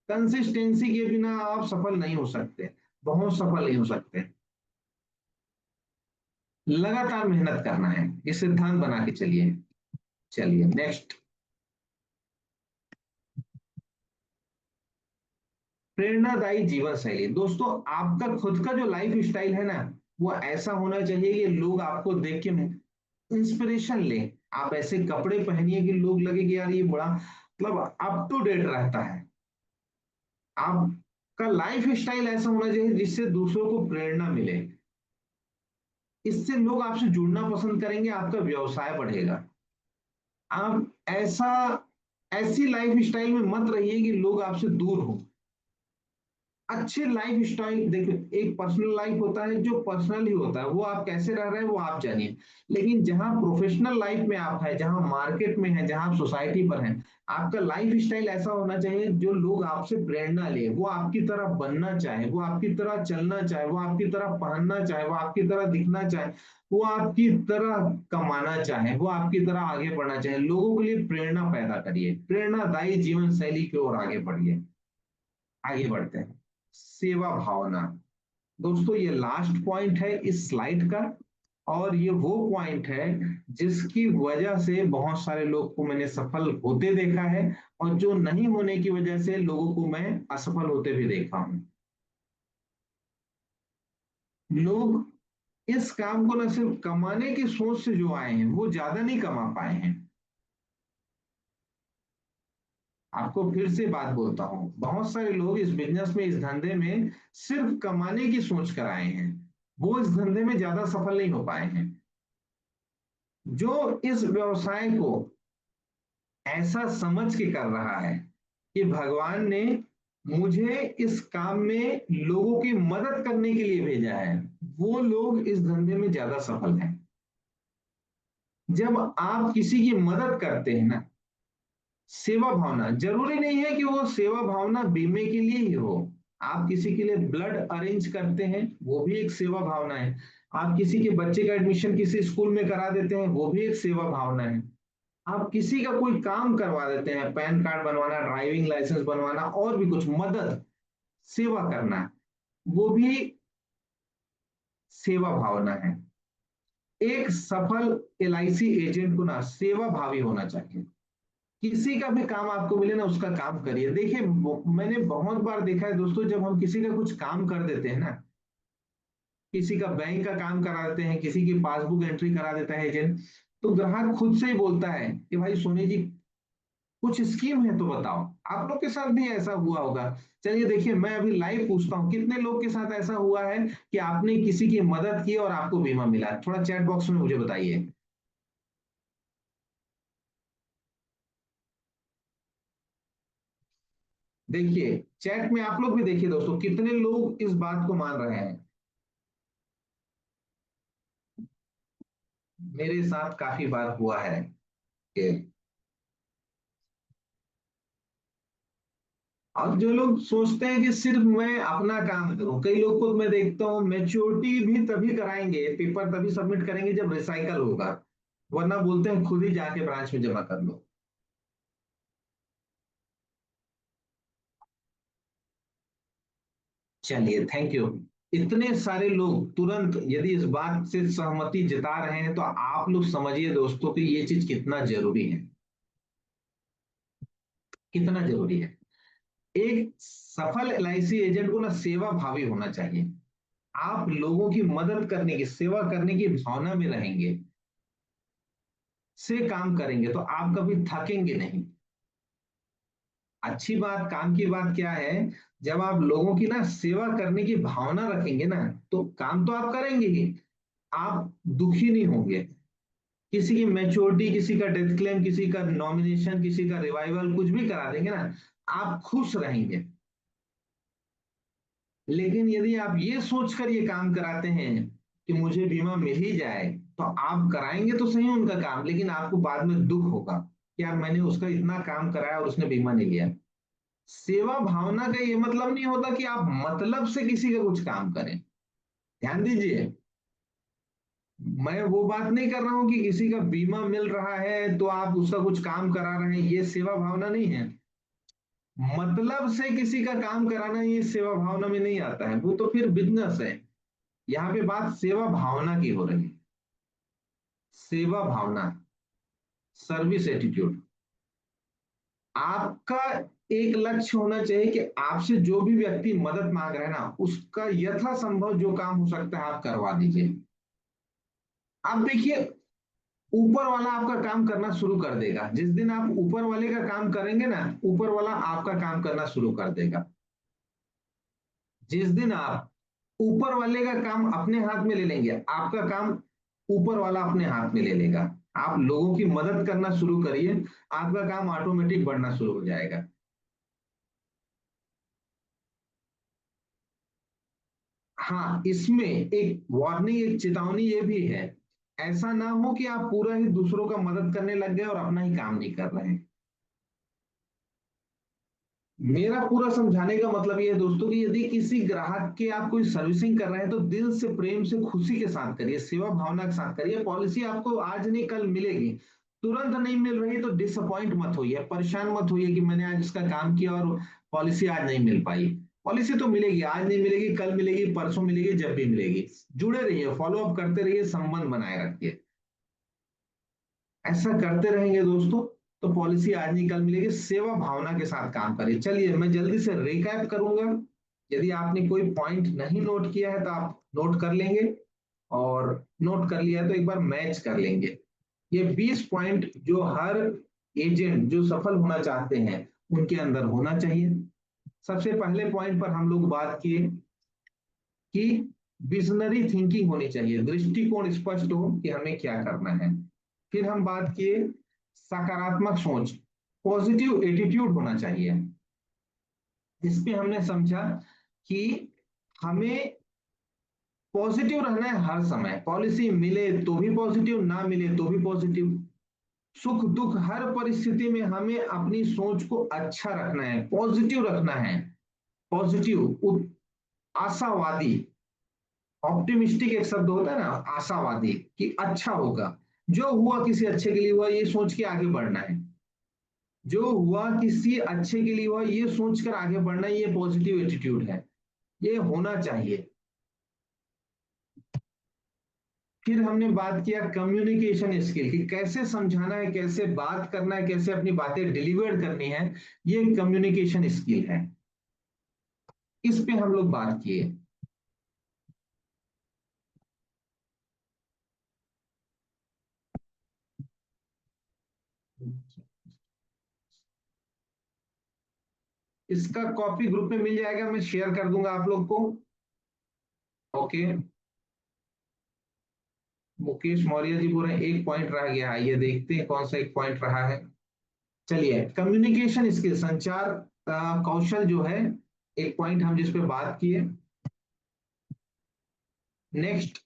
कंसिस्टेंसी के बिना आप सफल नहीं हो सकते, बहुत सफल नहीं हो सकते। लगातार मेहनत करना है, ये सिद्धांत बना के चलिए। चलिए नेक्स्ट, प्रेरणादायी जीवन शैली। दोस्तों, आपका खुद का जो लाइफ स्टाइल है ना, वो ऐसा होना चाहिए कि लोग आपको देख के इंस्पिरेशन ले। आप ऐसे कपड़े पहनिए कि लोग लगे कि यार ये बड़ा मतलब अप टू डेट रहता है। आपका लाइफ स्टाइल ऐसा होना चाहिए जिससे दूसरों को प्रेरणा मिले, इससे लोग आपसे जुड़ना पसंद करेंगे, आपका व्यवसाय बढ़ेगा। आप ऐसा ऐसी लाइफ स्टाइल में मत रहिए कि लोग आपसे दूर हो। अच्छी लाइफ स्टाइल देखिए, एक पर्सनल लाइफ होता है जो पर्सनल ही होता है, वो आप कैसे रह रहे हैं वो आप जानिए। लेकिन जहां प्रोफेशनल लाइफ में आप है, जहां मार्केट में है, जहां आप सोसाइटी पर हैं, आपका लाइफ स्टाइल ऐसा होना चाहिए जो लोग आपसे प्रेरणा ले, वो आपकी तरह बनना चाहे, वो आपकी तरह चलना चाहे, वो आपकी तरह पहनना चाहे, वो आपकी तरह दिखना चाहे, वो आपकी तरह कमाना चाहे, वो आपकी तरह आगे बढ़ना चाहे। लोगों के लिए प्रेरणा पैदा करिए, प्रेरणादायी जीवन शैली की ओर आगे बढ़िए। आगे बढ़ते हैं। सेवा भावना। दोस्तों ये लास्ट पॉइंट है इस स्लाइड का, और ये वो पॉइंट है जिसकी वजह से बहुत सारे लोग को मैंने सफल होते देखा है, और जो नहीं होने की वजह से लोगों को मैं असफल होते भी देखा हूं। लोग इस काम को न सिर्फ कमाने की सोच से जो आए हैं, वो ज्यादा नहीं कमा पाए हैं। आपको फिर से बात बोलता हूँ, बहुत सारे लोग इस बिजनेस में, इस धंधे में सिर्फ कमाने की सोच कर आए हैं, वो इस धंधे में ज्यादा सफल नहीं हो पाए हैं। जो इस व्यवसाय को ऐसा समझ के कर रहा है कि भगवान ने मुझे इस काम में लोगों की मदद करने के लिए भेजा है, वो लोग इस धंधे में ज्यादा सफल हैं। जब आप किसी की मदद करते हैं ना, सेवा भावना, जरूरी नहीं है कि वो सेवा भावना बीमे के लिए ही हो। आप किसी के लिए ब्लड अरेंज करते हैं, वो भी एक सेवा भावना है। आप किसी के बच्चे का एडमिशन किसी स्कूल में करा देते हैं, वो भी एक सेवा भावना है। आप किसी का कोई काम करवा देते हैं, पैन कार्ड बनवाना, ड्राइविंग लाइसेंस बनवाना, और भी कुछ मदद, सेवा करना, वो भी सेवा भावना है। एक सफल एलआईसी एजेंट को ना सेवा भावी होना चाहिए। किसी का भी काम आपको मिले ना, उसका काम करिए। देखिए मैंने बहुत बार देखा है दोस्तों, जब हम किसी का कुछ काम कर देते हैं ना, किसी का बैंक का काम करा देते हैं, किसी की पासबुक एंट्री करा देता है एजेंट, तो ग्राहक खुद से ही बोलता है कि भाई सोनी जी कुछ स्कीम है तो बताओ। आप लोग के साथ भी ऐसा हुआ होगा। चलिए देखिए, मैं अभी लाइव पूछता हूँ, कितने लोग के साथ ऐसा हुआ है कि आपने किसी की मदद की और आपको बीमा मिला? थोड़ा चैट बॉक्स में मुझे बताइए। देखिए चैट में आप लोग भी देखिए दोस्तों, कितने लोग इस बात को मान रहे हैं। मेरे साथ काफी बार हुआ है कि, अब जो लोग सोचते हैं कि सिर्फ मैं अपना काम करूं, कई लोग को मैं देखता हूं मेच्योरिटी भी तभी कराएंगे, पेपर तभी सबमिट करेंगे जब रिसाइकल होगा, वरना बोलते हैं खुद ही जाके ब्रांच में जमा कर लो। चलिए थैंक यू। इतने सारे लोग तुरंत यदि इस बात से सहमति जता रहे हैं, तो आप लोग समझिए दोस्तों कि ये चीज कितना जरूरी है, कितना जरूरी है। एक सफल एलआईसी एजेंट को ना सेवा भावी होना चाहिए। आप लोगों की मदद करने की, सेवा करने की भावना में रहेंगे, से काम करेंगे तो आप कभी थकेंगे नहीं। अच्छी बात, काम की बात क्या है, जब आप लोगों की ना सेवा करने की भावना रखेंगे ना, तो काम तो आप करेंगे ही, आप दुखी नहीं होंगे। किसी की मैच्योरिटी, किसी का डेथ क्लेम, किसी का नॉमिनेशन, किसी का रिवाइवल, कुछ भी करा देंगे ना, आप खुश रहेंगे। लेकिन यदि आप ये सोचकर ये काम कराते हैं कि मुझे बीमा मिल ही जाए, तो आप कराएंगे तो सही उनका काम, लेकिन आपको बाद में दुख होगा कि यार मैंने उसका इतना काम कराया और उसने बीमा नहीं लिया। सेवा भावना का ये मतलब नहीं होता कि आप मतलब से किसी का कुछ काम करें। ध्यान दीजिए, मैं वो बात नहीं कर रहा हूं कि किसी का बीमा मिल रहा है तो आप उसका कुछ काम करा रहे हैं, ये सेवा भावना नहीं है। मतलब से किसी का काम कराना ये सेवा भावना में नहीं आता है, वो तो फिर बिजनेस है। यहाँ पे बात सेवा भावना की हो रही है। सेवा भावना, सर्विस एटीट्यूड। आपका एक लक्ष्य होना चाहिए कि आपसे जो भी व्यक्ति मदद मांग रहा है ना, उसका यथासंभव जो काम हो सकता है आप करवा दीजिए। आप देखिए, ऊपर वाला आपका काम करना शुरू कर देगा। जिस दिन आप ऊपर वाले का काम करेंगे ना, ऊपर वाला आपका काम करना शुरू कर देगा। जिस दिन आप ऊपर वाले का काम अपने हाथ में ले लेंगे, आपका काम ऊपर वाला अपने हाथ में ले लेगा। आप लोगों की मदद करना शुरू करिए, आपका काम ऑटोमेटिक बढ़ना शुरू हो जाएगा। हाँ, इसमें एक वार्निंग, एक चेतावनी ये भी है, ऐसा ना हो कि आप पूरा ही दूसरों का मदद करने लग गए और अपना ही काम नहीं कर रहे हैं। मेरा पूरा समझाने का मतलब ये है दोस्तों कि यदि किसी ग्राहक के आप कोई सर्विसिंग कर रहे हैं तो दिल से, प्रेम से, खुशी के साथ करिए, सेवा भावना के साथ करिए। पॉलिसी आपको आज नहीं कल मिलेगी, तुरंत नहीं मिल रही तो डिसअपॉइंट मत होइए, परेशान मत होइए कि मैंने आज इसका काम किया और पॉलिसी आज नहीं मिल पाई। पॉलिसी तो मिलेगी, आज नहीं मिलेगी, कल मिलेगी, परसों मिलेगी, जब भी मिलेगी। जुड़े रहिए, फॉलो अप करते रहिए, संबंध बनाए रखिए। ऐसा करते रहेंगे दोस्तों तो पॉलिसी आज नहीं कल मिलेगी। सेवा भावना के साथ काम करिए। चलिए मैं जल्दी से रिकैप करूंगा, यदि आपने कोई पॉइंट नहीं नोट किया है तो आप नोट कर लेंगे, और नोट कर लिया है तो एक बार मैच कर लेंगे। ये 20 पॉइंट जो हर एजेंट जो सफल होना चाहते हैं उनके अंदर होना चाहिए। सबसे पहले पॉइंट पर हम लोग बात किए कि विजनरी थिंकिंग होनी चाहिए, दृष्टिकोण स्पष्ट हो कि हमें क्या करना है। फिर हम बात किए सकारात्मक सोच, पॉजिटिव एटीट्यूड होना चाहिए। इसमें हमने समझा कि हमें पॉजिटिव रहना है हर समय, पॉलिसी मिले तो भी पॉजिटिव, ना मिले तो भी पॉजिटिव। सुख दुख हर परिस्थिति में हमें अपनी सोच को अच्छा रखना है, पॉजिटिव रखना है। पॉजिटिव, आशावादी, ऑप्टिमिस्टिक एक शब्द होता है ना, आशावादी, कि अच्छा होगा, जो हुआ किसी अच्छे के लिए हुआ, ये सोच के आगे बढ़ना है। जो हुआ किसी अच्छे के लिए हुआ, ये सोचकर आगे बढ़ना है, ये पॉजिटिव एटीट्यूड है, ये होना चाहिए। फिर हमने बात किया कम्युनिकेशन स्किल की, कैसे समझाना है, कैसे बात करना है, कैसे अपनी बातें डिलीवर करनी है, ये कम्युनिकेशन स्किल है। इस पे हम लोग बात किए। इसका कॉपी ग्रुप में मिल जाएगा, मैं शेयर कर दूंगा आप लोग को। ओके, मुकेश मौर्य जी बोल रहे हैं एक पॉइंट रह गया है, ये देखते हैं कौन सा एक पॉइंट रहा है। चलिए, कम्युनिकेशन स्किल, संचार कौशल जो है, एक पॉइंट हम जिस पे बात किए। नेक्स्ट,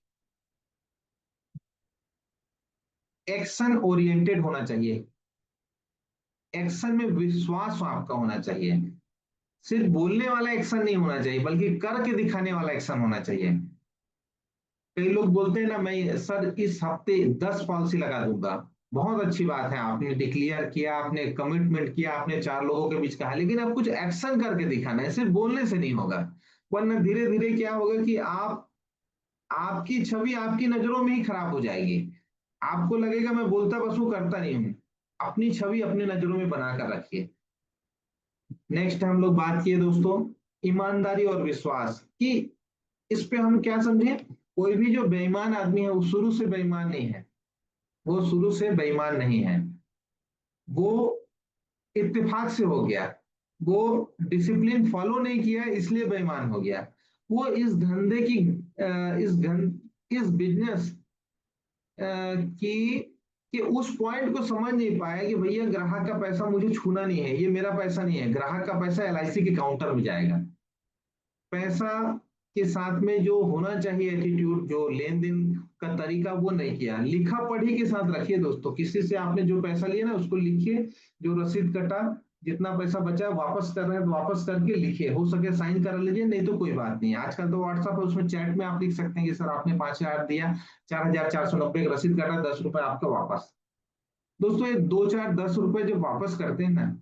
एक्शन ओरिएंटेड होना चाहिए, एक्शन में विश्वास आपका होना चाहिए। सिर्फ बोलने वाला एक्शन नहीं होना चाहिए, बल्कि करके दिखाने वाला एक्शन होना चाहिए। कई लोग बोलते हैं ना, मैं सर इस हफ्ते 10 पॉलिसी लगा दूंगा। बहुत अच्छी बात है, आपने डिक्लेयर किया, आपने कमिटमेंट किया, आपने 4 लोगों के बीच कहा, लेकिन अब कुछ एक्शन करके दिखाना है, सिर्फ बोलने से नहीं होगा। वरना धीरे धीरे क्या होगा कि आप, आपकी छवि आपकी नजरों में ही खराब हो जाएगी। आपको लगेगा मैं बोलता बस हूं, करता नहीं हूं। अपनी छवि अपनी नजरों में बनाकर रखिए। नेक्स्ट हम लोग बात किए दोस्तों, ईमानदारी और विश्वास की। इस पे हम क्या समझे, कोई भी जो बेईमान आदमी है वो शुरू से बेईमान नहीं है, वो शुरू से बेईमान नहीं है, वो इत्तेफाक से हो गया, वो डिसिप्लिन फॉलो नहीं किया इसलिए बेईमान हो गया। वो इस धंधे की, इस बिजनेस की कि उस पॉइंट को समझ नहीं पाया कि भैया ग्राहक का पैसा मुझे छूना नहीं है, ये मेरा पैसा नहीं है, ग्राहक का पैसा एलआईसी के काउंटर में जाएगा। पैसा के साथ में जो होना चाहिए एटीट्यूड, जो लेन देन का तरीका, वो नहीं किया। लिखा पढ़ी के साथ रखिए दोस्तों, किसी से आपने जो पैसा लिया ना उसको लिखिए, जो रसीद कटा, जितना पैसा बचा वापस कर रहे हैं तो वापस करके लिखिए, हो सके साइन कर लीजिए, नहीं तो कोई बात नहीं। आजकल तो व्हाट्सएप है, उसमें चैट में आप लिख सकते हैं कि सर आपने 5,000 दिया, 4,490 का रसीद कटा, 10 रुपए आपका वापस। दोस्तों ये 2, 4, 10 रुपए जब वापस करते हैं ना,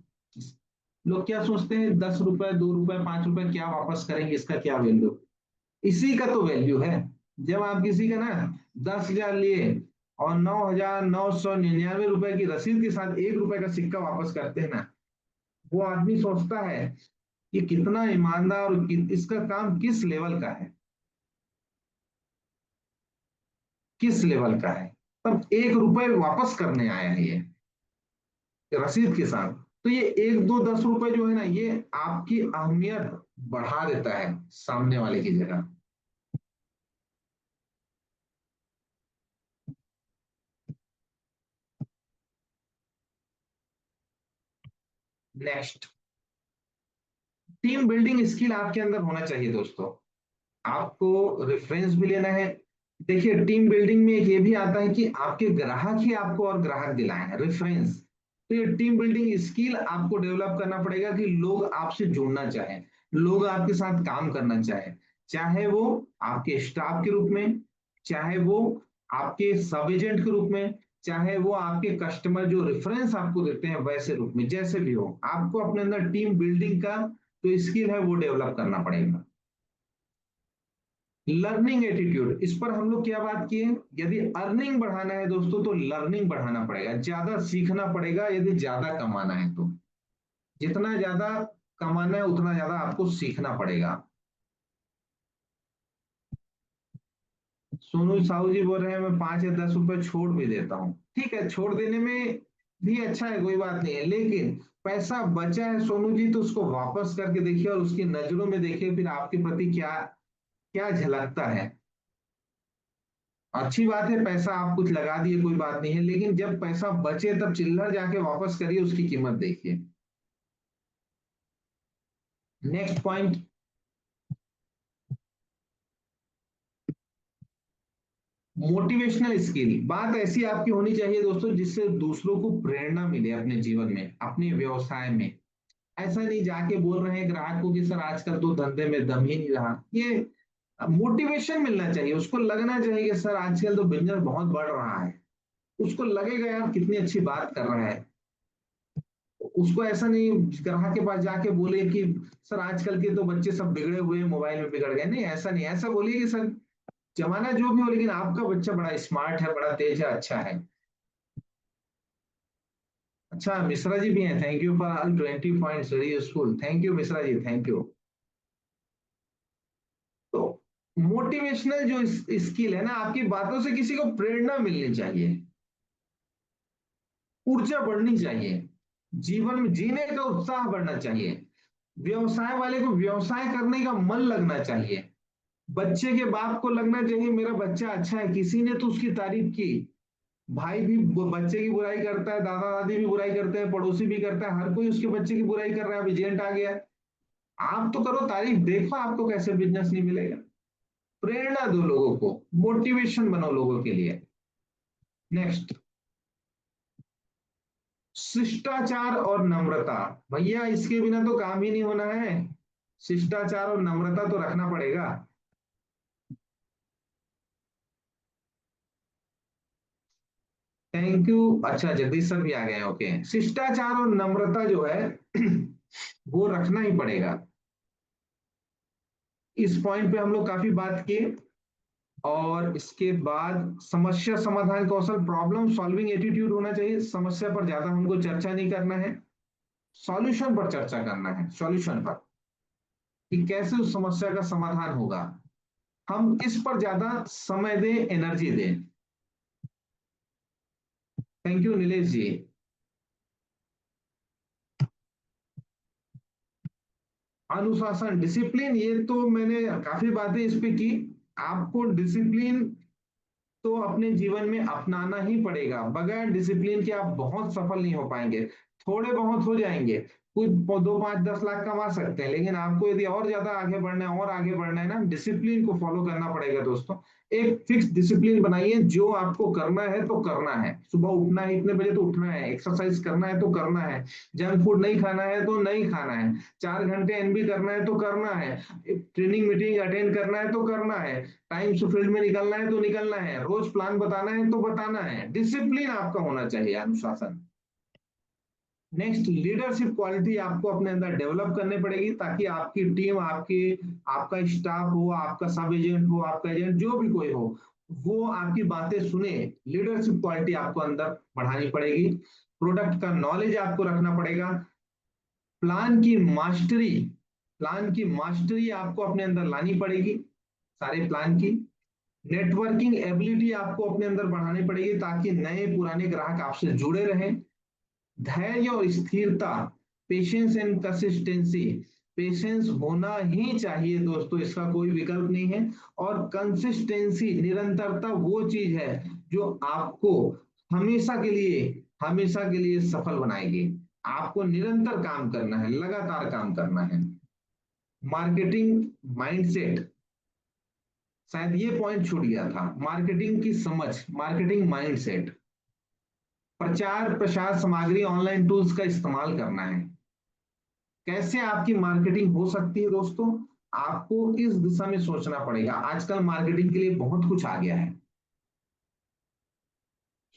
लोग क्या सोचते हैं, 10 रुपए, 2 रुपए, 5 रुपए क्या वापस करेंगे, इसका क्या वैल्यू। इसी का तो वैल्यू है। जब आप किसी का ना 10,000 लिए और 9,999 रुपए की रसीद के साथ 1 रुपए का सिक्का वापस करते हैं ना, वो आदमी सोचता है कि कितना ईमानदार और इसका काम किस लेवल का है, किस लेवल का है। तब 1 रुपए वापस करने आया है ये रसीद के साथ। तो ये 1, 2, 10 रुपए जो है ना, ये आपकी अहमियत बढ़ा देता है सामने वाले की जगह। नेक्स्ट, टीम बिल्डिंग स्किल आपके अंदर होना चाहिए दोस्तों। आपको रेफरेंस भी लेना है। देखिए टीम बिल्डिंग में एक ये भी आता है कि आपके ग्राहक ही आपको और ग्राहक दिलाएं, रेफरेंस। तो ये टीम बिल्डिंग स्किल आपको डेवलप करना पड़ेगा कि लोग आपसे जुड़ना चाहें, लोग आपके साथ काम करना चाहें, चाहे वो आपके स्टाफ के रूप में, चाहे वो आपके सब एजेंट के रूप में, चाहे वो आपके कस्टमर जो रेफरेंस आपको देते हैं वैसे रूप में, जैसे भी हो आपको अपने अंदर टीम बिल्डिंग का जो स्किल है वो डेवलप करना पड़ेगा। लर्निंग एटीट्यूड, इस पर हम लोग क्या बात किए, यदि अर्निंग बढ़ाना है दोस्तों तो लर्निंग बढ़ाना पड़ेगा, ज्यादा सीखना पड़ेगा यदि ज्यादा कमाना है तो। जितना ज्यादा कमाना है उतना ज्यादा आपको सीखना पड़ेगा। सोनू साहू जी बोल रहे हैं मैं 5 या 10 रुपए छोड़ भी देता हूँ, ठीक है, छोड़ देने में भी अच्छा है, कोई बात नहीं है, लेकिन पैसा बचा है सोनू जी तो उसको वापस करके देखिए और उसकी नजरों में देखिए फिर आपके प्रति क्या क्या झलकता है। अच्छी बात है पैसा आप कुछ लगा दिए कोई बात नहीं है, लेकिन जब पैसा बचे तब चिल्लर जाके वापस करिए, उसकी कीमत देखिए। Next point, motivational skill. बात ऐसी आपकी होनी चाहिए दोस्तों जिससे दूसरों को प्रेरणा मिले अपने जीवन में, अपने व्यवसाय में। ऐसा नहीं जाके बोल रहे हैं ग्राहक को कि सर आजकल तो धंधे में दम ही नहीं रहा, ये मोटिवेशन मिलना चाहिए, उसको लगना चाहिए कि सर आजकल तो बिजनेस बहुत बढ़ रहा है, उसको लगेगा यार कितनी अच्छी बात कर रहा है। उसको ऐसा नहीं ग्राहक के पास जाके बोले कि सर आजकल के तो बच्चे सब बिगड़े हुए हैं, मोबाइल में बिगड़ गए, नहीं ऐसा नहीं, ऐसा बोलिए कि सर जमाना जो भी हो लेकिन आपका बच्चा बड़ा स्मार्ट है, बड़ा तेज है, अच्छा है। अच्छा मिश्रा जी भी हैं, thank you for all 20 points, very useful, thank you Mishra ji, thank you. तो मोटिवेशनल जो स्किल है ना, आपकी बातों से किसी को प्रेरणा मिलनी चाहिए, ऊर्जा बढ़नी चाहिए, जीवन में जीने का उत्साह बढ़ना चाहिए, व्यवसाय वाले को व्यवसाय करने का मन लगना चाहिए, बच्चे के बाप को लगना चाहिए मेरा बच्चा अच्छा है, किसी ने तो उसकी तारीफ की, भाई भी बच्चे की बुराई करता है, दादा दादी भी बुराई करते हैं, पड़ोसी भी करता है, हर कोई उसके बच्चे की बुराई कर रहा है, अब एजेंट आ गया है। आप तो करो तारीफ, देखो आपको कैसे बिजनेस नहीं मिलेगा। प्रेरणा दो लोगों को, मोटिवेशन बनो लोगों के लिए। नेक्स्ट, शिष्टाचार और नम्रता। भैया इसके बिना तो काम ही नहीं होना है, शिष्टाचार और नम्रता तो रखना पड़ेगा। थैंक यू, अच्छा जगदीश सर भी आ गए हैं, ओके। शिष्टाचार और नम्रता जो है वो रखना ही पड़ेगा। इस पॉइंट पे हम लोग काफी बात किए। और इसके बाद समस्या समाधान कौशल, प्रॉब्लम सॉल्विंग एटीट्यूड होना चाहिए, समस्या पर ज्यादा हमको चर्चा नहीं करना है, सॉल्यूशन पर चर्चा करना है, सॉल्यूशन पर कि कैसे उस समस्या का समाधान होगा, हम इस पर ज्यादा समय दें, एनर्जी दें। थैंक यू नीलेश जी। अनुशासन, डिसिप्लिन, ये तो मैंने काफी बातें इस पे की। आपको डिसिप्लिन तो अपने जीवन में अपनाना ही पड़ेगा, बगैर डिसिप्लिन के आप बहुत सफल नहीं हो पाएंगे। थोड़े बहुत हो जाएंगे, कुछ 2 5 10 लाख कमा सकते हैं, लेकिन आपको यदि और ज्यादा आगे बढ़ना है और आगे बढ़ना है ना, डिसिप्लिन को फॉलो करना पड़ेगा दोस्तों। एक फिक्स डिसिप्लिन बनाइए, जो आपको करना है तो करना है, सुबह उठना है इतने बजे तो उठना है, एक्सरसाइज करना है तो करना है, जंक फूड नहीं खाना है तो नहीं खाना है, 4 घंटे एनबी करना है तो करना है, ट्रेनिंग मीटिंग अटेंड करना है तो करना है, टाइम से फील्ड में निकलना है तो निकलना है, रोज प्लान बताना है तो बताना है, डिसिप्लिन आपका होना चाहिए, अनुशासन। नेक्स्ट, लीडरशिप क्वालिटी आपको अपने अंदर डेवलप करनी पड़ेगी ताकि आपकी टीम, आपकी आपका स्टाफ हो, आपका सब एजेंट हो, आपका एजेंट जो भी कोई हो, वो आपकी बातें सुने। लीडरशिप क्वालिटी आपको अंदर बढ़ानी पड़ेगी, प्रोडक्ट का नॉलेज आपको रखना पड़ेगा, प्लान की मास्टरी, प्लान की मास्टरी आपको अपने अंदर लानी पड़ेगी, सारे प्लान की। नेटवर्किंग एबिलिटी आपको अपने अंदर बढ़ानी पड़ेगी ताकि नए पुराने ग्राहक आपसे जुड़े रहें। धैर्य और स्थिरता, पेशेंस एंड कंसिस्टेंसी, पेशेंस होना ही चाहिए दोस्तों, इसका कोई विकल्प नहीं है। और कंसिस्टेंसी, निरंतरता वो चीज है जो आपको हमेशा के लिए, हमेशा के लिए सफल बनाएगी। आपको निरंतर काम करना है, लगातार काम करना है। मार्केटिंग माइंडसेट, शायद ये पॉइंट छूट गया था, मार्केटिंग की समझ, मार्केटिंग माइंडसेट, प्रचार प्रसार सामग्री, ऑनलाइन टूल्स का इस्तेमाल करना है। कैसे आपकी मार्केटिंग हो सकती है दोस्तों, आपको इस दिशा में सोचना पड़ेगा। आजकल मार्केटिंग के लिए बहुत कुछ आ गया है।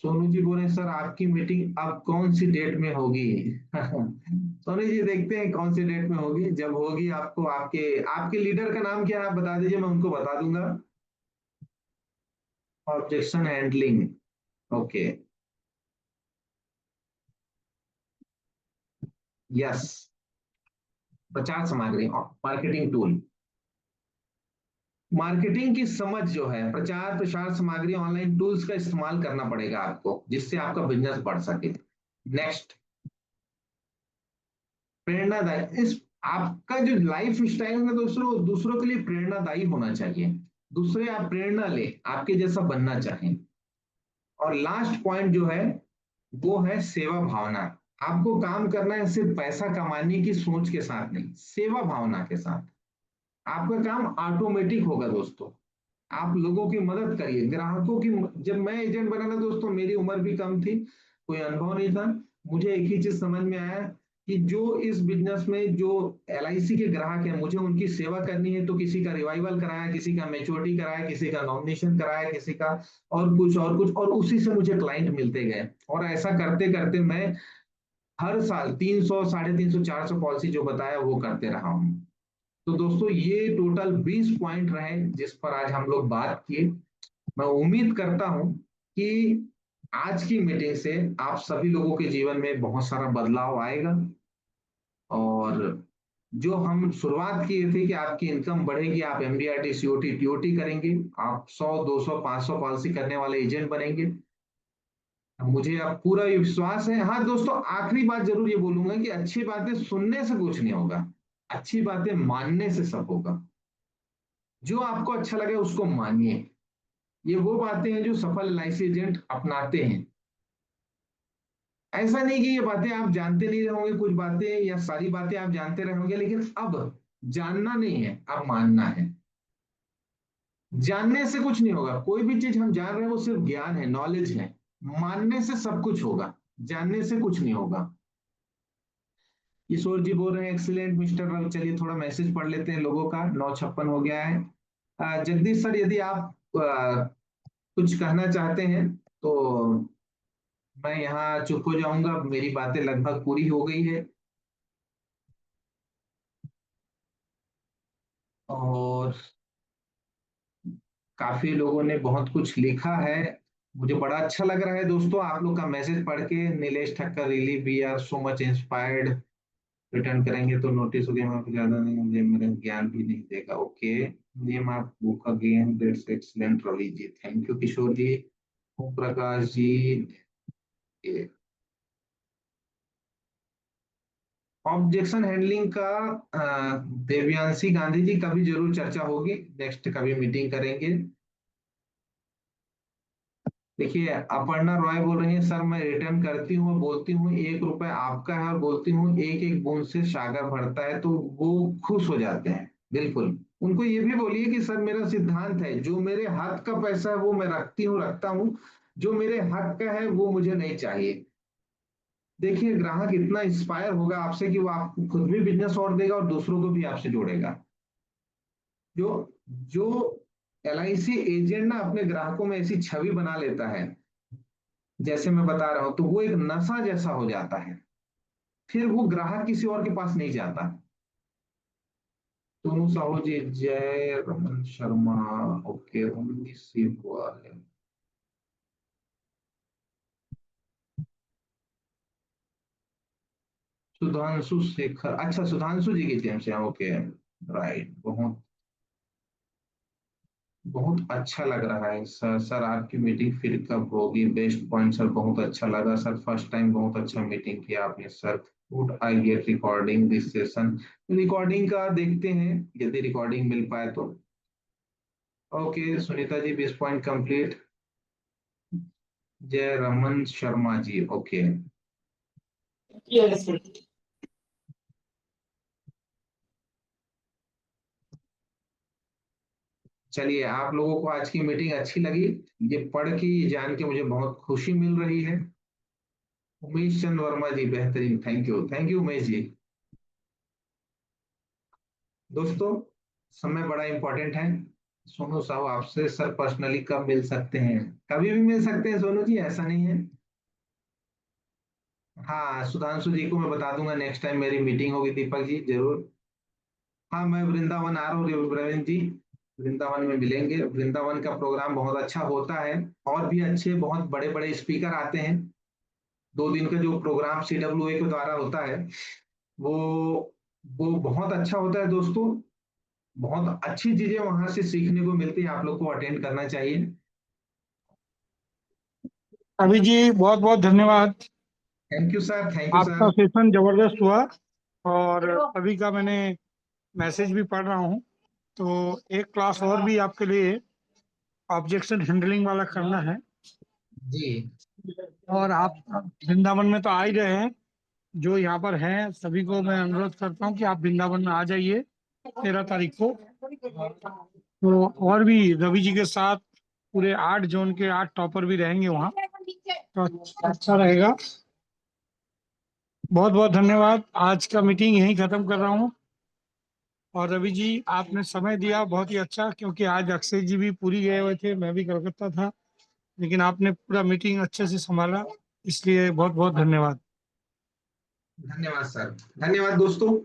सोनू जी बोले सर आपकी मीटिंग अब कौन सी डेट में होगी? सोनू जी देखते हैं कौन सी डेट में होगी, जब होगी आपको, आपके आपके लीडर का नाम क्या है आप बता दीजिए, मैं उनको बता दूंगा। ऑब्जेक्शन हैंडलिंग, ओके, यस, प्रचार सामग्री, मार्केटिंग टूल, मार्केटिंग की समझ जो है, प्रचार प्रसार सामग्री, ऑनलाइन टूल्स का इस्तेमाल करना पड़ेगा आपको, जिससे आपका बिजनेस बढ़ सके। नेक्स्ट, प्रेरणादायी, इस आपका जो लाइफ स्टाइल है दूसरों दूसरों के लिए प्रेरणादायी होना चाहिए, दूसरे आप प्रेरणा ले, आपके जैसा बनना चाहें। और लास्ट पॉइंट जो है वो है सेवा भावना। आपको काम करना है सिर्फ पैसा कमाने की सोच के साथ नहीं, सेवा भावना के साथ। आपका काम ऑटोमेटिक होगा दोस्तों, आप लोगों की मदद करिए, ग्राहकों की। जब मैं एजेंट बना था दोस्तों, मेरी उम्र भी कम थी, कोई अनुभव नहीं था, मुझे एक ही चीज समझ में आया कि जो इस बिजनेस में जो एलआईसी के ग्राहक हैं, मुझे उनकी सेवा करनी है, तो किसी का रिवाइवल कराया, किसी का मैच्योरिटी कराया, किसी का नॉमिनेशन कराया, किसी का और कुछ और उसी से मुझे क्लाइंट मिलते गए। और ऐसा करते करते मैं हर साल 300 350 400 पॉलिसी जो बताया वो करते रहा हूँ। तो दोस्तों ये टोटल 20 पॉइंट रहे जिस पर आज हम लोग बात किए। मैं उम्मीद करता हूं कि आज की मीटिंग से आप सभी लोगों के जीवन में बहुत सारा बदलाव आएगा। और जो हम शुरुआत किए थे कि आपकी इनकम बढ़ेगी, आप एमडीआरटी सीओटी टीओटी करेंगे, आप 100 200 500 पॉलिसी करने वाले एजेंट बनेंगे, मुझे अब पूरा ये विश्वास है। हाँ दोस्तों, आखिरी बात जरूर ये बोलूंगा कि अच्छी बातें सुनने से कुछ नहीं होगा, अच्छी बातें मानने से सब होगा। जो आपको अच्छा लगे उसको मानिए। ये वो बातें हैं जो सफल एलआईसी एजेंट अपनाते हैं। ऐसा नहीं कि ये बातें आप जानते नहीं रहोगे, कुछ बातें या सारी बातें आप जानते रहोगे, लेकिन अब जानना नहीं है, अब मानना है। जानने से कुछ नहीं होगा, कोई भी चीज हम जान रहे हैं वो सिर्फ ज्ञान है, नॉलेज है। मानने से सब कुछ होगा, जानने से कुछ नहीं होगा। किशोर जी बोल रहे हैं एक्सीलेंट मिस्टर रवि। चलिए थोड़ा मैसेज पढ़ लेते हैं लोगों का, 9:56 हो गया है। जगदीश सर, यदि आप कुछ कहना चाहते हैं तो मैं यहाँ चुप हो जाऊंगा, मेरी बातें लगभग पूरी हो गई है। और काफी लोगों ने बहुत कुछ लिखा है, मुझे बड़ा अच्छा लग रहा है दोस्तों आप लोग का मैसेज पढ़ के। Nilesh Thakkar, really we are so much inspired, return करेंगे तो नोटिस हो गया, मैं ज्यादा नहीं, मुझे मेरा ज्ञान भी नहीं देगा। ओके, नेम आप book again, that's excellent Ravi ji, thank you Kishore ji. Om Prakash ji, objection handling का देवयांशी गांधी जी कभी जरूर चर्चा होगी, नेक्स्ट कभी मीटिंग करेंगे। देखिए अपर्णा रॉय बोल रही है सर, मैं रिटर्न करती हूँ और बोलती हूँ 1 रुपए आपका है, और बोलती हूँ एक एक बूंद से सागर भरता है, तो वो खुश हो जाते हैं। बिल्कुल, उनको ये भी बोलिए कि सर मेरा सिद्धांत है, जो मेरे हाथ का पैसा है वो मैं रखती हूँ, रखता हूँ, जो मेरे हक का है वो मुझे नहीं चाहिए। देखिए ग्राहक इतना इंस्पायर होगा आपसे कि वो आपको खुद भी बिजनेस और देगा और दूसरों को भी आपसे जोड़ेगा। जो जो एलआईसी एजेंट ना अपने ग्राहकों में ऐसी छवि बना लेता है, जैसे मैं बता रहा हूं, तो वो एक नशा जैसा हो जाता है, फिर वो ग्राहक किसी और के पास नहीं जाता। सोनू साहू जी, जय रमन शर्मा, ओके, उन्नीस से हुआ है। सुधांशु शेखर, अच्छा सुधांशु जी की टीम से, ओके, राइट, बहुत बहुत अच्छा लग रहा है सर। सर आपकी मीटिंग फिर कब होगी? बेस्ट पॉइंट सर, बहुत अच्छा लगा सर, फर्स्ट टाइम बहुत अच्छा मीटिंग किया आपने sir. Good, I get recording this session. Recording का देखते हैं, यदि रिकॉर्डिंग मिल पाए तो। Okay Sunita ji, 20 point complete. जय रमन शर्मा जी, ओके। Yes, चलिए, आप लोगों को आज की मीटिंग अच्छी लगी? ये पढ़ के, ये जान के मुझे बहुत खुशी मिल रही है। उमेश चंद वर्मा जी, बेहतरीन, थैंक यू उमेश जी। दोस्तों, समय बड़ा इंपॉर्टेंट है। सोनू साहब, आपसे सर पर्सनली कब मिल सकते हैं? कभी भी मिल सकते हैं सोनू जी, ऐसा नहीं है। हाँ, सुधांशु जी को मैं बता दूंगा, नेक्स्ट टाइम मेरी मीटिंग होगी, दीपक जी जरूर। हाँ, मैं वृंदावन आ रहा हूँ रविंद्र जी। वृंदावन में मिलेंगे। वृंदावन का प्रोग्राम बहुत अच्छा होता है। और भी अच्छे बहुत बड़े बड़े स्पीकर आते हैं। 2 दिन का जो प्रोग्राम CWA के द्वारा होता है, वो वो बहुत अच्छा होता है दोस्तों। बहुत अच्छी चीजें वहां से सीखने को मिलती है, आप लोग को अटेंड करना चाहिए। अभी जी बहुत बहुत धन्यवाद। Thank you sir, thank you आपका सर। सेशन जबरदस्त हुआ। और अभी का मैंने मैसेज भी पढ़ रहा हूँ, तो एक क्लास और भी आपके लिए ऑब्जेक्शन हैंडलिंग वाला करना है। जी। और आप वृंदावन में तो आ ही रहे हैं, जो यहाँ पर हैं सभी को मैं अनुरोध करता हूँ कि आप वृंदावन में आ जाइए 13 तारीख को। तो और भी रवि जी के साथ पूरे 8 जोन के 8 टॉपर भी रहेंगे वहाँ, तो अच्छा रहेगा। बहुत बहुत धन्यवाद। आज का मीटिंग यहीं खत्म कर रहा हूँ। और रवि जी, आपने समय दिया बहुत ही अच्छा, क्योंकि आज अक्षय जी भी पूरी गए हुए थे, मैं भी कलकत्ता था, लेकिन आपने पूरा मीटिंग अच्छे से संभाला, इसलिए बहुत बहुत धन्यवाद। धन्यवाद सर। धन्यवाद दोस्तों।